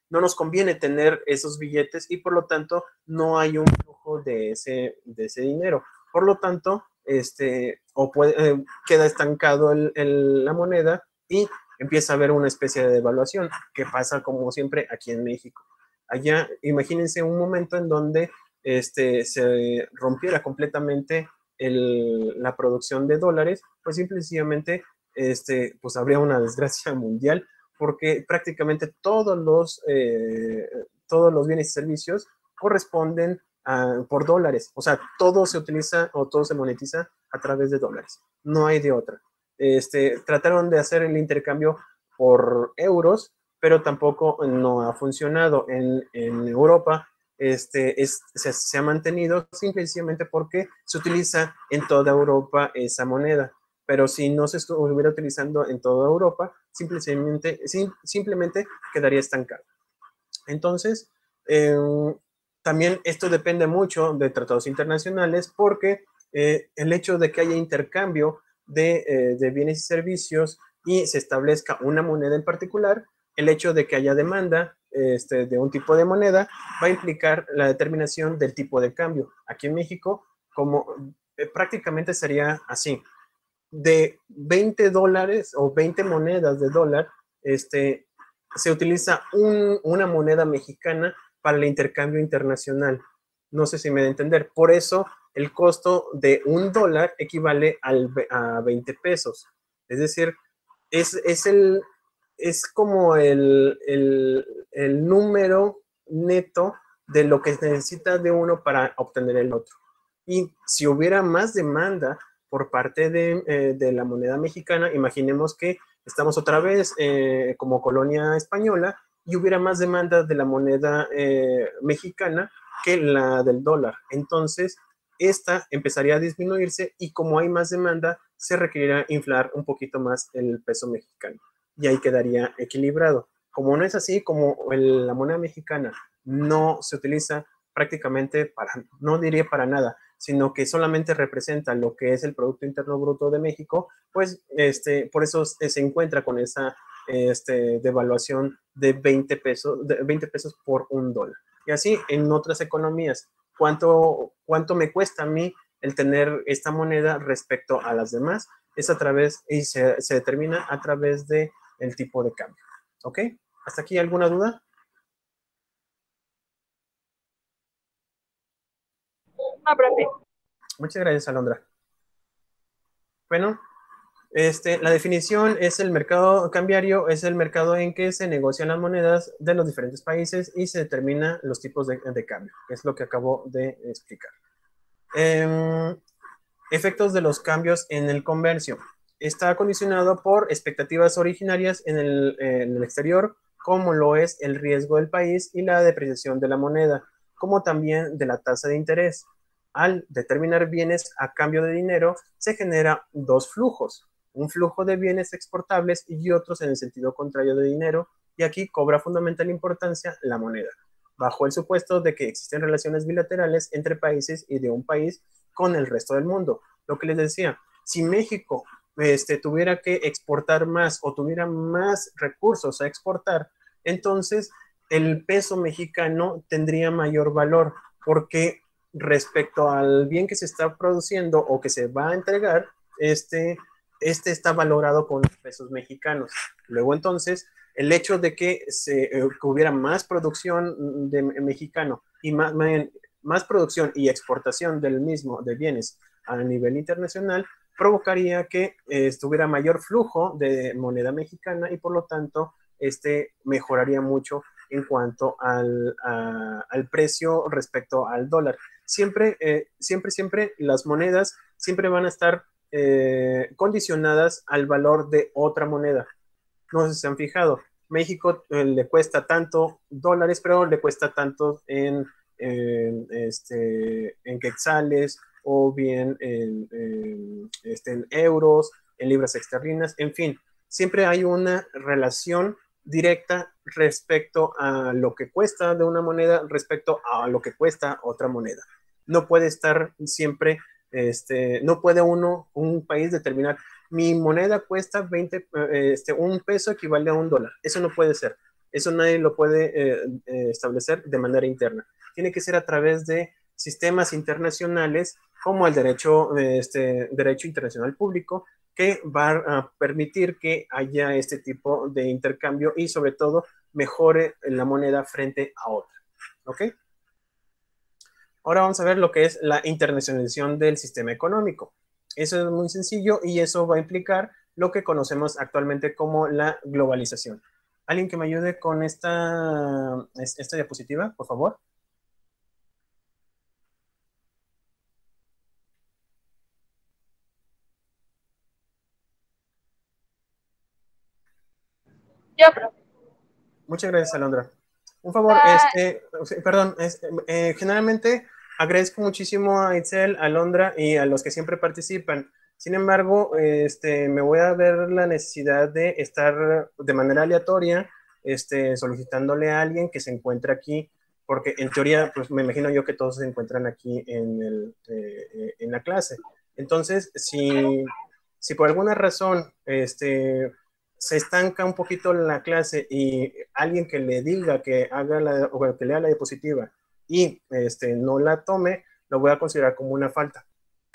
no nos conviene tener esos billetes y por lo tanto no hay un flujo de ese dinero. Por lo tanto, queda estancado la moneda y empieza a haber una especie de devaluación que pasa como siempre aquí en México. Allá, imagínense un momento en donde se rompiera completamente la producción de dólares, pues simplemente pues habría una desgracia mundial porque prácticamente todos los bienes y servicios corresponden por dólares. O sea, todo se utiliza o todo se monetiza a través de dólares. No hay de otra. Trataron de hacer el intercambio por euros, pero tampoco no ha funcionado. En Europa se ha mantenido simplemente porque se utiliza en toda Europa esa moneda. Pero si no se estuviera utilizando en toda Europa, simplemente quedaría estancado. Entonces, también esto depende mucho de tratados internacionales porque el hecho de que haya intercambio de bienes y servicios y se establezca una moneda en particular, el hecho de que haya demanda de un tipo de moneda va a implicar la determinación del tipo de cambio. Aquí en México, como prácticamente sería así, de 20 dólares o 20 monedas de dólar, se utiliza una moneda mexicana para el intercambio internacional. No sé si me da a entender. Por eso el costo de $1 equivale a 20 pesos. Es decir, es como el número neto de lo que necesita de uno para obtener el otro. Y si hubiera más demanda por parte de la moneda mexicana, imaginemos que estamos otra vez como colonia española y hubiera más demanda de la moneda mexicana que la del dólar. Entonces, esta empezaría a disminuirse y como hay más demanda, se requerirá inflar un poquito más el peso mexicano y ahí quedaría equilibrado. Como no es así, como la moneda mexicana no se utiliza prácticamente no diría para nada, sino que solamente representa lo que es el Producto Interno Bruto de México, pues por eso se encuentra con esa devaluación de 20 pesos por $1. Y así en otras economías, ¿cuánto me cuesta a mí el tener esta moneda respecto a las demás? Es a través, y se determina a través de el tipo de cambio. ¿Ok? ¿Hasta aquí alguna duda? No, profe. Muchas gracias, Alondra. Bueno, la definición es el mercado cambiario, es el mercado en que se negocian las monedas de los diferentes países y se determinan los tipos de cambio, que es lo que acabo de explicar. Efectos de los cambios en el comercio. Está condicionado por expectativas originarias en el exterior, como lo es el riesgo del país y la depreciación de la moneda, como también de la tasa de interés. Al determinar bienes a cambio de dinero, se genera dos flujos, un flujo de bienes exportables y otros en el sentido contrario de dinero, y aquí cobra fundamental importancia la moneda, bajo el supuesto de que existen relaciones bilaterales entre países y de un país con el resto del mundo. Lo que les decía, si México tuviera que exportar más o tuviera más recursos a exportar, entonces el peso mexicano tendría mayor valor porque respecto al bien que se está produciendo o que se va a entregar, este está valorado con pesos mexicanos. Luego entonces, el hecho de que hubiera más producción de mexicano y más producción y exportación del mismo, de bienes a nivel internacional, provocaría que estuviera mayor flujo de moneda mexicana y por lo tanto mejoraría mucho en cuanto al precio respecto al dólar. Siempre las monedas siempre van a estar condicionadas al valor de otra moneda. No sé si se han fijado, México le cuesta tanto dólares, pero le cuesta tanto en quetzales, o bien en euros, en libras esterlinas, en fin, siempre hay una relación directa respecto a lo que cuesta de una moneda respecto a lo que cuesta otra moneda. No puede estar siempre, no puede un país determinar, mi moneda cuesta 20, un peso equivale a $1. Eso no puede ser. Eso nadie lo puede establecer de manera interna. Tiene que ser a través de sistemas internacionales como el derecho internacional público, que va a permitir que haya este tipo de intercambio y sobre todo mejore la moneda frente a otra. ¿Ok? Ahora vamos a ver lo que es la internacionalización del sistema económico. Eso es muy sencillo y eso va a implicar lo que conocemos actualmente como la globalización. ¿Alguien que me ayude con esta diapositiva, por favor? Yo, profe. Muchas gracias, Alondra. Un favor, perdón, generalmente agradezco muchísimo a Itzel, a Alondra y a los que siempre participan. Sin embargo, me voy a ver la necesidad de estar de manera aleatoria, solicitándole a alguien que se encuentre aquí, porque en teoría, pues me imagino yo que todos se encuentran aquí en la clase. Entonces, si por alguna razón, se estanca un poquito la clase y alguien que le diga que haga o que lea la diapositiva y no la tome, lo voy a considerar como una falta.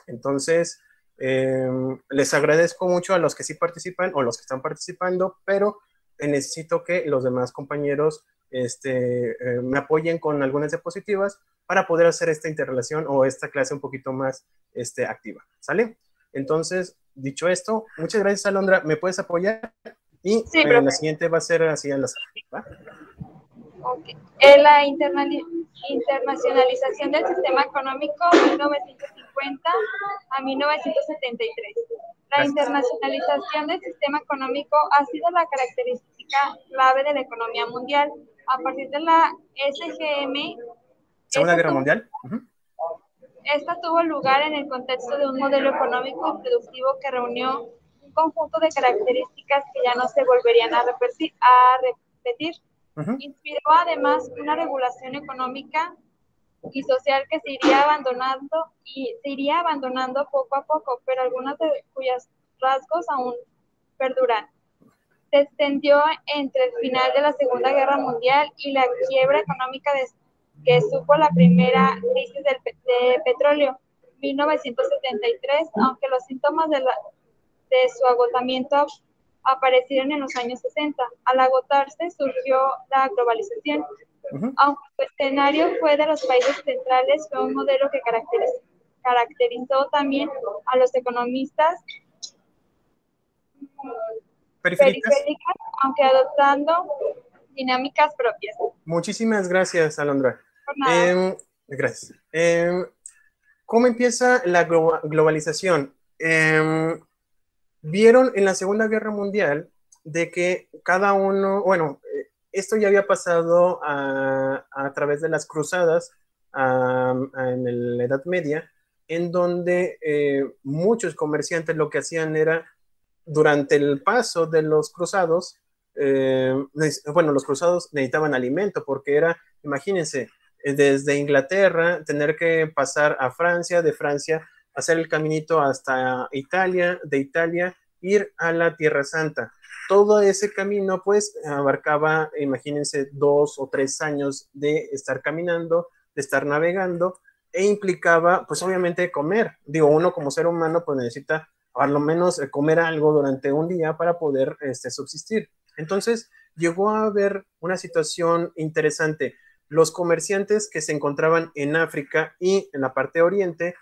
Entonces, les agradezco mucho a los que sí participan o los que están participando, pero necesito que los demás compañeros me apoyen con algunas diapositivas para poder hacer esta interrelación o esta clase un poquito más activa. ¿Sale? Entonces, dicho esto, muchas gracias, Alondra. ¿Me puedes apoyar? Y Sí, la siguiente va a ser así al azar, ¿va? Okay. La internacionalización del sistema económico 1950 a 1973. La Gracias. internacionalización del sistema económico ha sido la característica clave de la economía mundial. A partir de la SGM, Segunda Guerra Mundial. esta tuvo lugar en el contexto de un modelo económico y productivo que reunió un conjunto de características que ya no se volverían a repetir. Inspiró además una regulación económica y social que se iría abandonando poco a poco, pero algunas de cuyos rasgos aún perduran. Se extendió entre el final de la Segunda Guerra Mundial y la quiebra económica que supo la primera crisis de petróleo, 1973, aunque los síntomas de su agotamiento aparecieron en los años 60. Al agotarse surgió la globalización. Aunque el escenario fue de los países centrales, fue un modelo que caracterizó también a los economistas periféricas, aunque adoptando dinámicas propias. Muchísimas gracias, Alondra. Por nada. Gracias. ¿Cómo empieza la globalización? Vieron en la Segunda Guerra Mundial de que cada uno, bueno, esto ya había pasado a través de las cruzadas en la Edad Media, en donde muchos comerciantes lo que hacían era, durante el paso de los cruzados, los cruzados necesitaban alimento, porque era, imagínense, desde Inglaterra, tener que pasar a Francia, de Francia, hacer el caminito hasta Italia, de Italia, ir a la Tierra Santa. Todo ese camino, pues, abarcaba, imagínense, 2 o 3 años de estar caminando, de estar navegando, e implicaba, pues, obviamente, comer. Digo, uno como ser humano, pues, necesita, por lo menos, comer algo durante un día para poder subsistir. Entonces, llegó a haber una situación interesante. Los comerciantes que se encontraban en África y en la parte oriente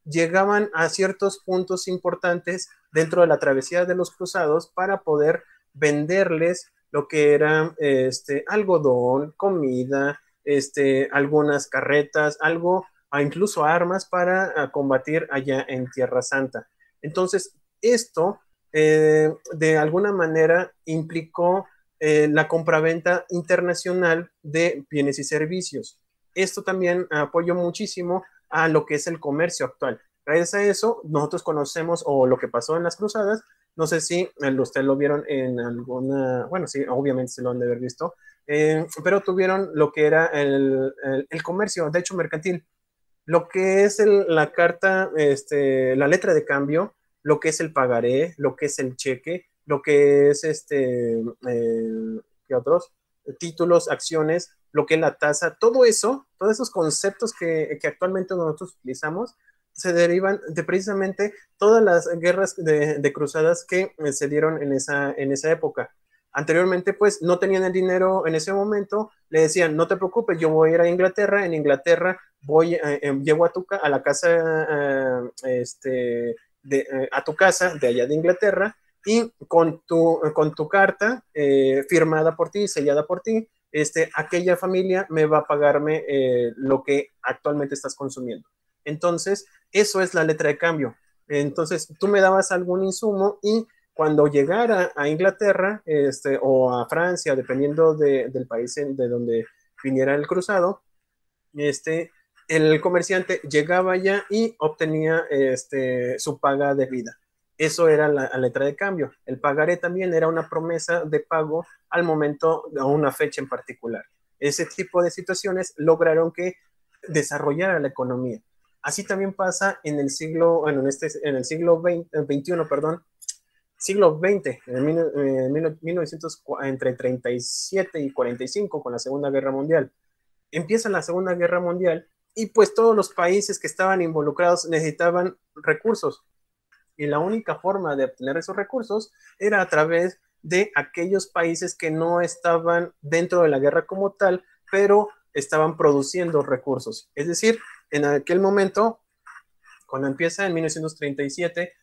llegaban a ciertos puntos importantes dentro de la travesía de los cruzados para poder venderles lo que era algodón, comida, algunas carretas, incluso armas para combatir allá en Tierra Santa. Entonces, esto de alguna manera implicó la compraventa internacional de bienes y servicios. Esto también apoyó muchísimo a lo que es el comercio actual. Gracias a eso, nosotros conocemos, o lo que pasó en las cruzadas, no sé si ustedes lo vieron en alguna, bueno, sí, obviamente se lo han de haber visto, pero tuvieron lo que era el comercio, de hecho mercantil, lo que es la carta, la letra de cambio, lo que es el pagaré, lo que es el cheque, lo que es ¿qué otros? Títulos, acciones, lo que es la tasa, todo eso, todos esos conceptos que actualmente nosotros utilizamos, se derivan de precisamente todas las guerras de cruzadas que se dieron en esa época. Anteriormente, pues, no tenían el dinero en ese momento, le decían, no te preocupes, yo voy a ir a Inglaterra, en Inglaterra llego a la casa, a tu casa de allá de Inglaterra, y con tu carta firmada por ti, sellada por ti, aquella familia me va a pagarme lo que actualmente estás consumiendo. Entonces, eso es la letra de cambio. Entonces, tú me dabas algún insumo y cuando llegara a Inglaterra o a Francia, dependiendo del país de donde viniera el cruzado, el comerciante llegaba allá y obtenía su paga debida. Eso era la letra de cambio. El pagaré también era una promesa de pago al momento, a una fecha en particular. Ese tipo de situaciones lograron que desarrollara la economía. Así también pasa en el siglo, bueno, en el siglo XXI, perdón, siglo XX, en 1900, entre 37 y 45, con la Segunda Guerra Mundial. Empieza la Segunda Guerra Mundial y pues todos los países que estaban involucrados necesitaban recursos. Y la única forma de obtener esos recursos era a través de aquellos países que no estaban dentro de la guerra como tal, pero estaban produciendo recursos. Es decir, en aquel momento, cuando empieza en 1937,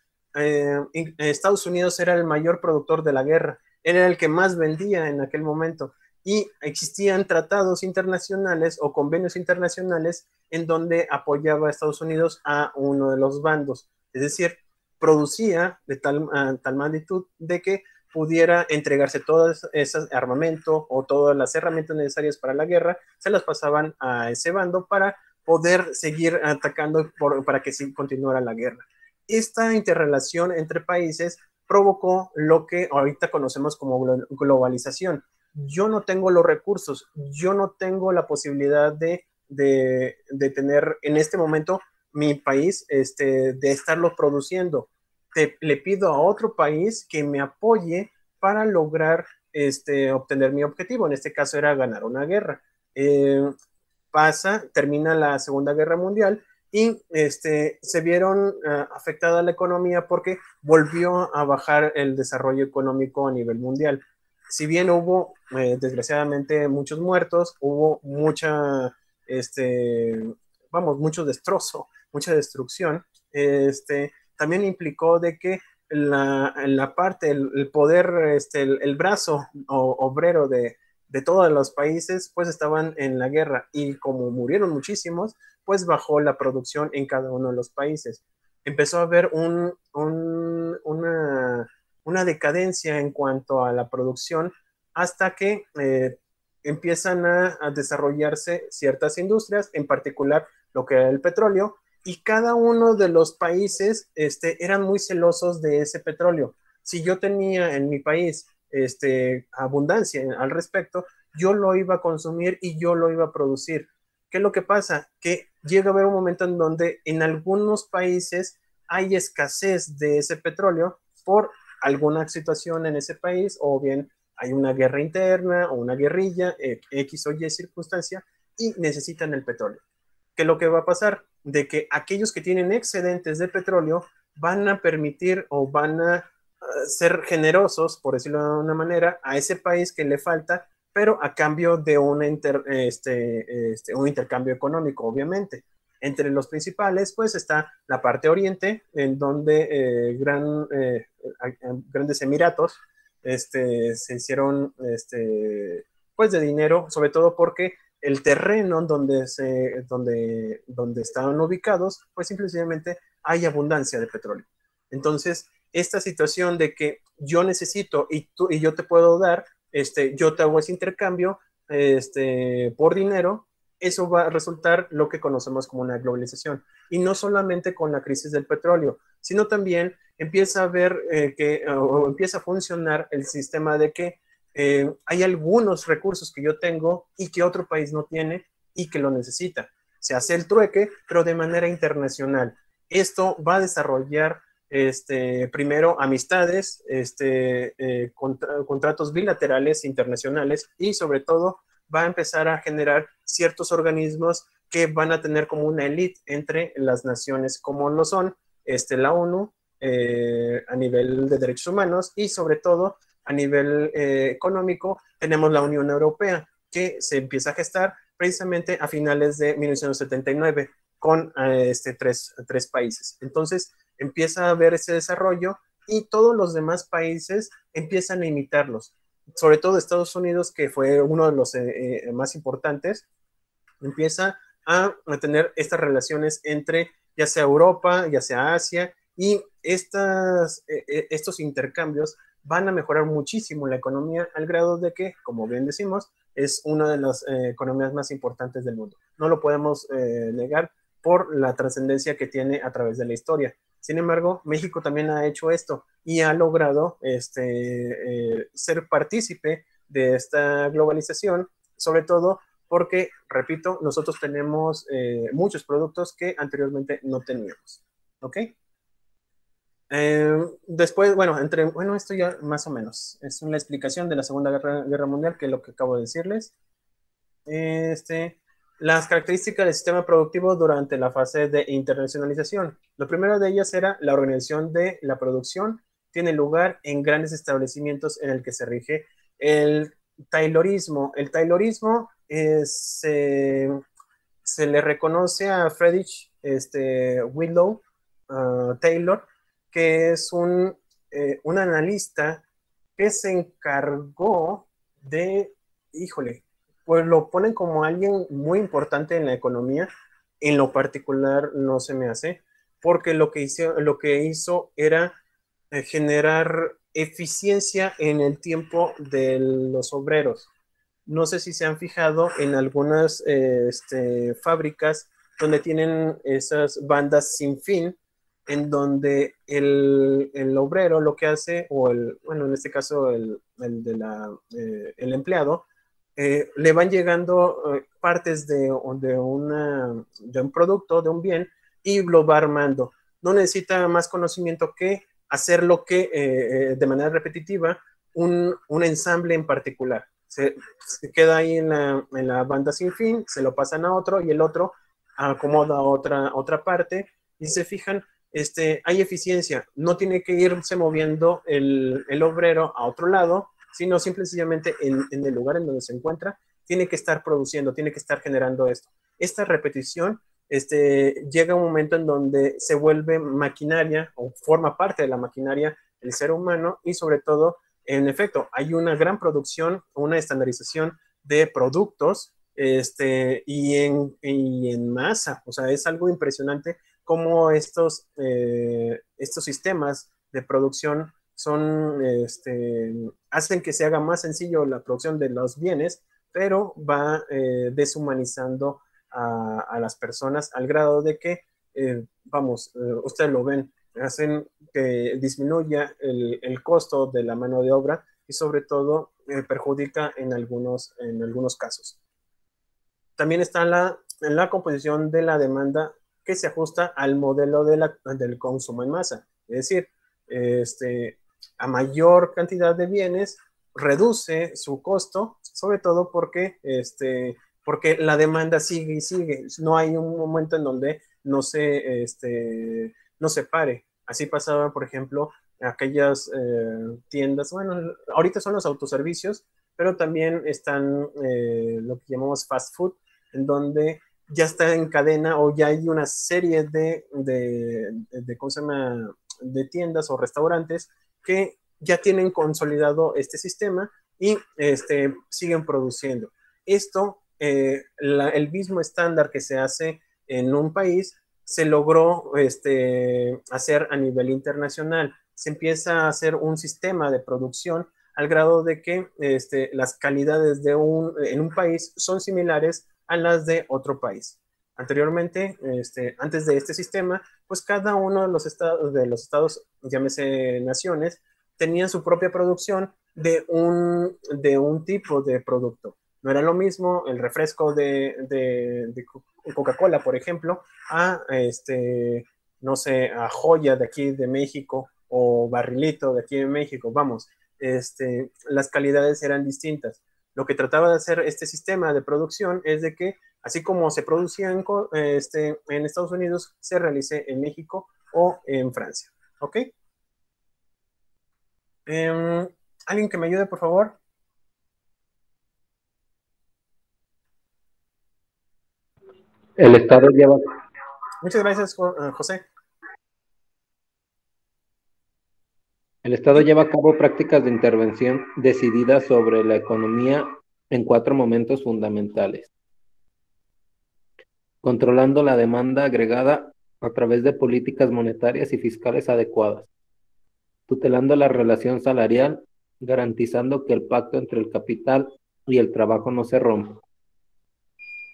Estados Unidos era el mayor productor de la guerra, era el que más vendía en aquel momento, y existían tratados internacionales o convenios internacionales en donde apoyaba a Estados Unidos a uno de los bandos, es decir, producía de tal magnitud de que pudiera entregarse todo ese armamento o todas las herramientas necesarias para la guerra, se las pasaban a ese bando para poder seguir atacando para que sí continuara la guerra. Esta interrelación entre países provocó lo que ahorita conocemos como globalización. Yo no tengo los recursos, yo no tengo la posibilidad de tener en este momento mi país, de estarlo produciendo. Le pido a otro país que me apoye para lograr obtener mi objetivo. En este caso era ganar una guerra. Termina la Segunda Guerra Mundial y se vieron afectada la economía porque volvió a bajar el desarrollo económico a nivel mundial. Si bien hubo, desgraciadamente, muchos muertos, hubo mucho destrozo, mucha destrucción, también implicó de que la parte, el poder, el brazo obrero de todos los países, pues estaban en la guerra, y como murieron muchísimos, pues bajó la producción en cada uno de los países. Empezó a haber una decadencia en cuanto a la producción hasta que empiezan a desarrollarse ciertas industrias, en particular lo que era el petróleo, y cada uno de los países eran muy celosos de ese petróleo. Si yo tenía en mi país abundancia al respecto, yo lo iba a consumir y yo lo iba a producir. ¿Qué es lo que pasa? Que llega a haber un momento en donde en algunos países hay escasez de ese petróleo por alguna situación en ese país, o bien hay una guerra interna o una guerrilla, X o Y circunstancia, y necesitan el petróleo. ¿Qué es lo que va a pasar? De que aquellos que tienen excedentes de petróleo van a permitir o van a ser generosos, por decirlo de una manera, a ese país que le falta, pero a cambio de un intercambio económico, obviamente. Entre los principales, pues, está la parte oriente, en donde grandes emiratos se hicieron, pues, de dinero, sobre todo porque el terreno donde estaban ubicados, pues simplemente hay abundancia de petróleo. Entonces, esta situación de que yo necesito y yo te puedo dar, yo te hago ese intercambio por dinero, eso va a resultar lo que conocemos como una globalización. Y no solamente con la crisis del petróleo, sino también empieza a ver o empieza a funcionar el sistema de que hay algunos recursos que yo tengo y que otro país no tiene y que lo necesita. Se hace el trueque, pero de manera internacional. Esto va a desarrollar primero amistades, contratos bilaterales internacionales y sobre todo va a empezar a generar ciertos organismos que van a tener como una élite entre las naciones como lo son la ONU a nivel de derechos humanos y sobre todo a nivel económico tenemos la Unión Europea que se empieza a gestar precisamente a finales de 1979 con tres países. Entonces empieza a haber ese desarrollo y todos los demás países empiezan a imitarlos. Sobre todo Estados Unidos, que fue uno de los más importantes, empieza a tener estas relaciones entre ya sea Europa, ya sea Asia, y estos intercambios van a mejorar muchísimo la economía al grado de que, como bien decimos, es una de las economías más importantes del mundo. No lo podemos negar por la trascendencia que tiene a través de la historia. Sin embargo, México también ha hecho esto y ha logrado ser partícipe de esta globalización, sobre todo porque, repito, nosotros tenemos muchos productos que anteriormente no teníamos. ¿Ok? Después, bueno, esto ya más o menos es una explicación de la Segunda Guerra Mundial, que es lo que acabo de decirles. Las características del sistema productivo durante la fase de internacionalización. Lo primero de ellas era la organización de la producción. Tiene lugar en grandes establecimientos en el que se rige el taylorismo. El taylorismo se le reconoce a Friedrich Willow Taylor, que es un analista que se encargó de, pues lo ponen como alguien muy importante en la economía, en lo particular no se me hace, porque lo que hizo era generar eficiencia en el tiempo de los obreros. No sé si se han fijado en algunas fábricas donde tienen esas bandas sin fin, en donde el obrero lo que hace, en este caso el empleado, le van llegando partes de un producto, de un bien, y lo va armando. No necesita más conocimiento que hacer lo que de manera repetitiva un ensamble en particular. Se queda ahí en la banda sin fin, se lo pasan a otro y el otro acomoda otra parte y se fijan, hay eficiencia, no tiene que irse moviendo el obrero a otro lado, sino simplemente en el lugar en donde se encuentra, tiene que estar produciendo, tiene que estar generando esto. Esta repetición llega un momento en donde se vuelve maquinaria o forma parte de la maquinaria el ser humano y sobre todo, en efecto, hay una gran producción, una estandarización de productos y en masa. O sea, es algo impresionante cómo estos sistemas de producción hacen que se haga más sencillo la producción de los bienes, pero va deshumanizando a las personas al grado de que, ustedes lo ven, hacen que disminuya el costo de la mano de obra y sobre todo perjudica en algunos casos. También está la composición de la demanda que se ajusta al modelo del consumo en masa. Es decir, a mayor cantidad de bienes reduce su costo, sobre todo porque la demanda sigue y sigue. No hay un momento en donde no se pare. Así pasaba, por ejemplo, aquellas tiendas, bueno, ahorita son los autoservicios, pero también están lo que llamamos fast food, en donde ya está en cadena o ya hay una serie ¿cómo se llama?, de tiendas o restaurantes que ya tienen consolidado este sistema y siguen produciendo. Esto, el mismo estándar que se hace en un país, se logró hacer a nivel internacional. Se empieza a hacer un sistema de producción al grado de que las calidades en un país son similares a las de otro país. Anteriormente, antes de este sistema, pues cada uno de los estados, llámese naciones, tenían su propia producción de un tipo de producto. No era lo mismo el refresco de Coca-Cola, por ejemplo, a no sé, a Joya de aquí de México o Barrilito de aquí de México, vamos, las calidades eran distintas. Lo que trataba de hacer este sistema de producción es de que, así como se producía en Estados Unidos, se realice en México o en Francia. ¿Ok? ¿Alguien que me ayude, por favor? El Estado lleva, Muchas gracias, José. el Estado lleva a cabo prácticas de intervención decididas sobre la economía en 4 momentos fundamentales: controlando la demanda agregada a través de políticas monetarias y fiscales adecuadas, tutelando la relación salarial, garantizando que el pacto entre el capital y el trabajo no se rompa,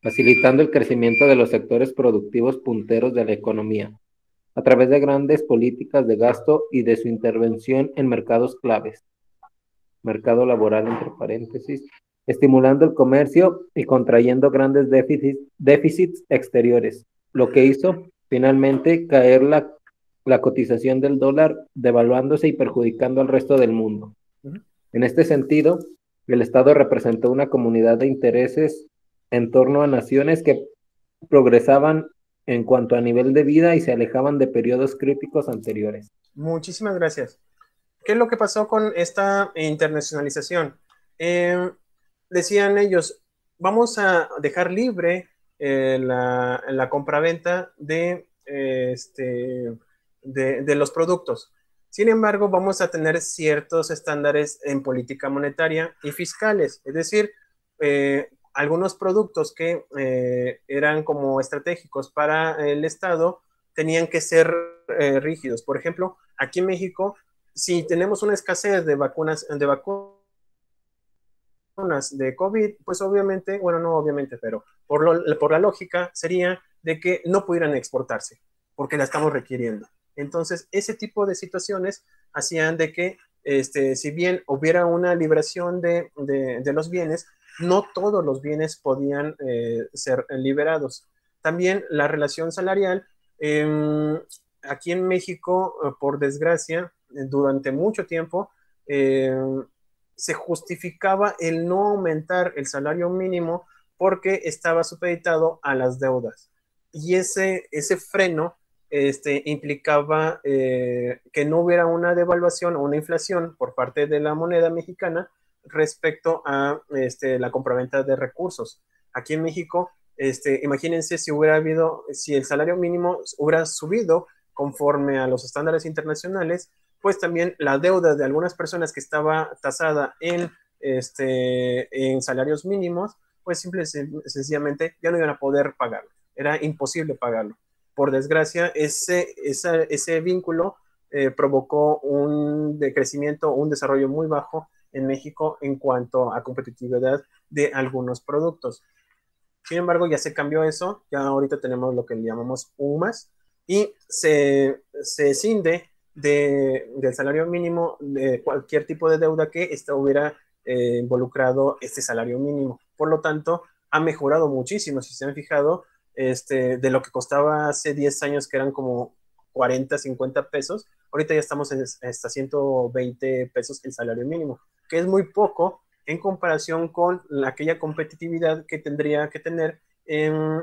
facilitando el crecimiento de los sectores productivos punteros de la economía, a través de grandes políticas de gasto y de su intervención en mercados claves, mercado laboral entre paréntesis, estimulando el comercio y contrayendo grandes déficits exteriores, lo que hizo finalmente caer la cotización del dólar, devaluándose y perjudicando al resto del mundo. En este sentido, el Estado representó una comunidad de intereses en torno a naciones que progresaban en cuanto a nivel de vida y se alejaban de periodos críticos anteriores. Muchísimas gracias. ¿Qué es lo que pasó con esta internacionalización? Decían ellos, vamos a dejar libre la compraventa de los productos. Sin embargo, vamos a tener ciertos estándares en política monetaria y fiscales, es decir, algunos productos que eran como estratégicos para el Estado tenían que ser rígidos. Por ejemplo, aquí en México, si tenemos una escasez de vacunas de COVID, pues obviamente, bueno, no obviamente, pero por la lógica sería de que no pudieran exportarse, porque la estamos requiriendo. Entonces, ese tipo de situaciones hacían de que, si bien hubiera una liberación de los bienes, no todos los bienes podían ser liberados. También la relación salarial, aquí en México, por desgracia, durante mucho tiempo, se justificaba el no aumentar el salario mínimo porque estaba supeditado a las deudas. Y ese freno implicaba que no hubiera una devaluación o una inflación por parte de la moneda mexicana respecto a la compraventa de recursos. Aquí en México, imagínense si el salario mínimo hubiera subido conforme a los estándares internacionales, pues también la deuda de algunas personas que estaba tasada en salarios mínimos, pues simple y sencillamente ya no iban a poder pagarlo. Era imposible pagarlo. Por desgracia, ese vínculo provocó un decrecimiento, un desarrollo muy bajo en México en cuanto a competitividad de algunos productos. Sin embargo, ya se cambió eso, ya ahorita tenemos lo que le llamamos UMAS y se escinde del salario mínimo de cualquier tipo de deuda que hubiera involucrado este salario mínimo. Por lo tanto, ha mejorado muchísimo, si se han fijado, de lo que costaba hace 10 años, que eran como 40, 50 pesos, ahorita ya estamos en hasta 120 pesos el salario mínimo, que es muy poco en comparación con aquella competitividad que tendría que tener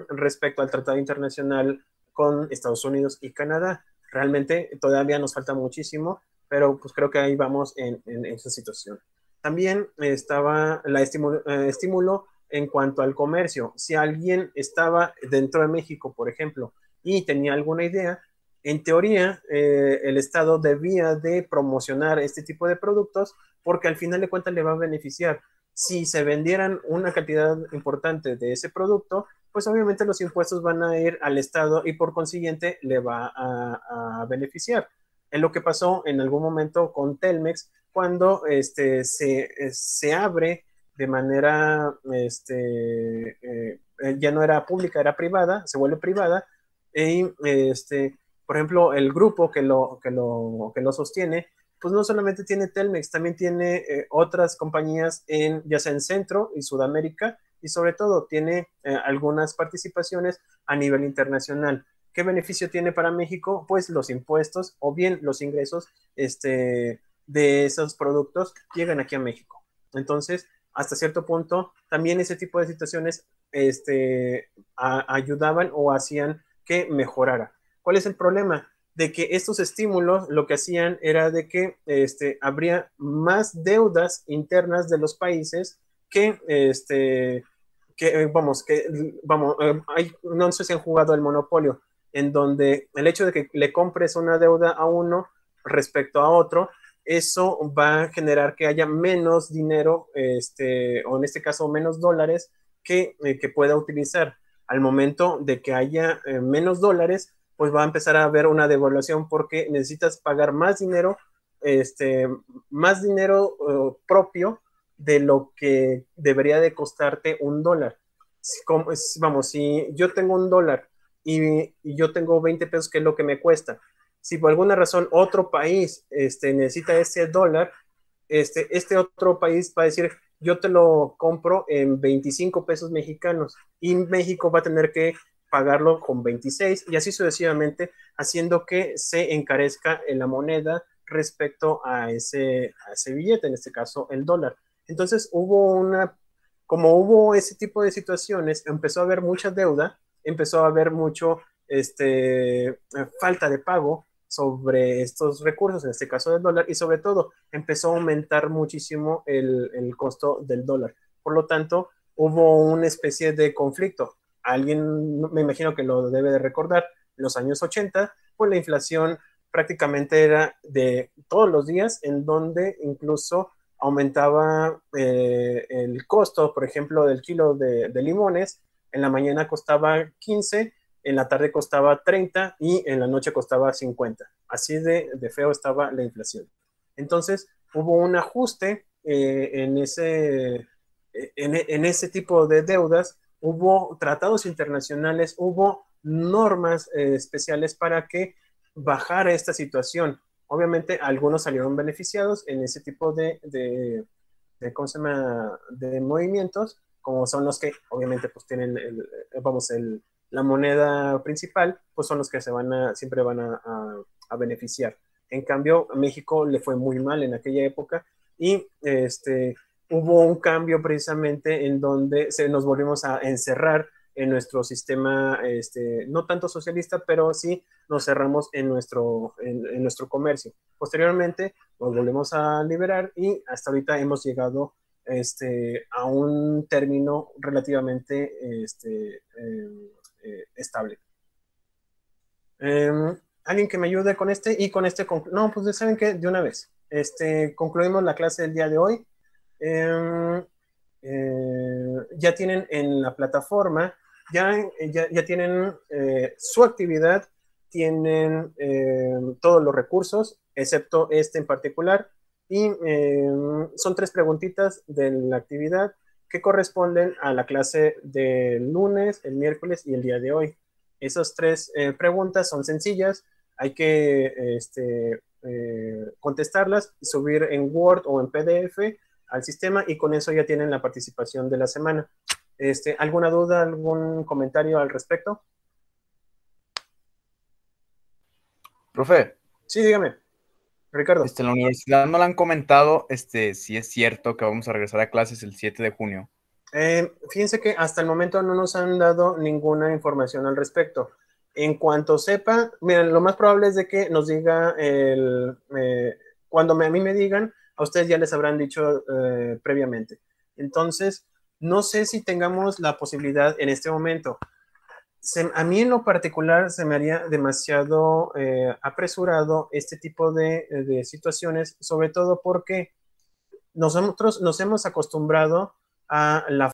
respecto al tratado internacional con Estados Unidos y Canadá. Realmente todavía nos falta muchísimo, pero pues creo que ahí vamos en esa situación. También estaba la estímulo en cuanto al comercio. Si alguien estaba dentro de México, por ejemplo, y tenía alguna idea, en teoría el Estado debía de promocionar este tipo de productos porque al final de cuentas le va a beneficiar. Si se vendieran una cantidad importante de ese producto, pues obviamente los impuestos van a ir al Estado y por consiguiente le va a beneficiar. Es lo que pasó en algún momento con Telmex cuando se abre de manera, ya no era pública, era privada, se vuelve privada, y por ejemplo, el grupo que lo sostiene, pues no solamente tiene Telmex, también tiene otras compañías ya sea en Centro y Sudamérica, y sobre todo tiene algunas participaciones a nivel internacional. ¿Qué beneficio tiene para México? Pues los impuestos o bien los ingresos de esos productos llegan aquí a México. Entonces, hasta cierto punto, también ese tipo de situaciones ayudaban o hacían que mejorara. ¿Cuál es el problema? De que estos estímulos lo que hacían era de que habría más deudas internas de los países no sé si han jugado el monopolio, en donde el hecho de que le compres una deuda a uno respecto a otro, eso va a generar que haya menos dinero, o en este caso menos dólares que pueda utilizar. Al momento de que haya menos dólares, pues va a empezar a haber una devaluación porque necesitas pagar más dinero, propio de lo que debería de costarte un dólar. Si yo tengo un dólar y yo tengo 20 pesos, que es lo que me cuesta, si por alguna razón otro país necesita ese dólar, este otro país va a decir, yo te lo compro en 25 pesos mexicanos, y México va a tener que pagarlo con 26, y así sucesivamente, haciendo que se encarezca en la moneda respecto a ese billete, en este caso el dólar. Entonces como hubo ese tipo de situaciones, empezó a haber mucha deuda, empezó a haber mucho falta de pago sobre estos recursos, en este caso del dólar, y sobre todo empezó a aumentar muchísimo el costo del dólar. Por lo tanto, hubo una especie de conflicto. Alguien, me imagino que lo debe de recordar, en los años 80, pues la inflación prácticamente era de todos los días, en donde incluso aumentaba el costo, por ejemplo, del kilo de limones. En la mañana costaba 15, en la tarde costaba 30 y en la noche costaba 50. Así de feo estaba la inflación. Entonces, hubo un ajuste en ese tipo de deudas, hubo tratados internacionales, hubo normas especiales para que bajara esta situación. Obviamente, algunos salieron beneficiados en ese tipo ¿cómo se llama?, de movimientos, como son los que obviamente pues tienen la moneda principal, pues son los que siempre van a beneficiar. En cambio, a México le fue muy mal en aquella época, y hubo un cambio precisamente en donde nos volvimos a encerrar en nuestro sistema, no tanto socialista, pero sí nos cerramos en nuestro comercio. Posteriormente nos volvemos a liberar, y hasta ahorita hemos llegado a un término relativamente estable. ¿Alguien que me ayude con y con no, pues ¿saben qué? De una vez. Concluimos la clase del día de hoy. Ya tienen en la plataforma, ya tienen su actividad, tienen todos los recursos, excepto en particular, y son 3 preguntitas de la actividad que corresponden a la clase del lunes, el miércoles y el día de hoy. Esas 3 preguntas son sencillas, hay que contestarlas, subir en Word o en PDF al sistema, y con eso ya tienen la participación de la semana. ¿Alguna duda, algún comentario al respecto? Profe. Sí, dígame, Ricardo. En la universidad no le han comentado si es cierto que vamos a regresar a clases el 7 de junio. Fíjense que hasta el momento no nos han dado ninguna información al respecto. En cuanto sepa, miren, lo más probable es de que nos diga cuando a mí me digan, a ustedes ya les habrán dicho previamente. Entonces, no sé si tengamos la posibilidad en este momento. A mí en lo particular se me haría demasiado apresurado este tipo de situaciones, sobre todo porque nosotros nos hemos acostumbrado a la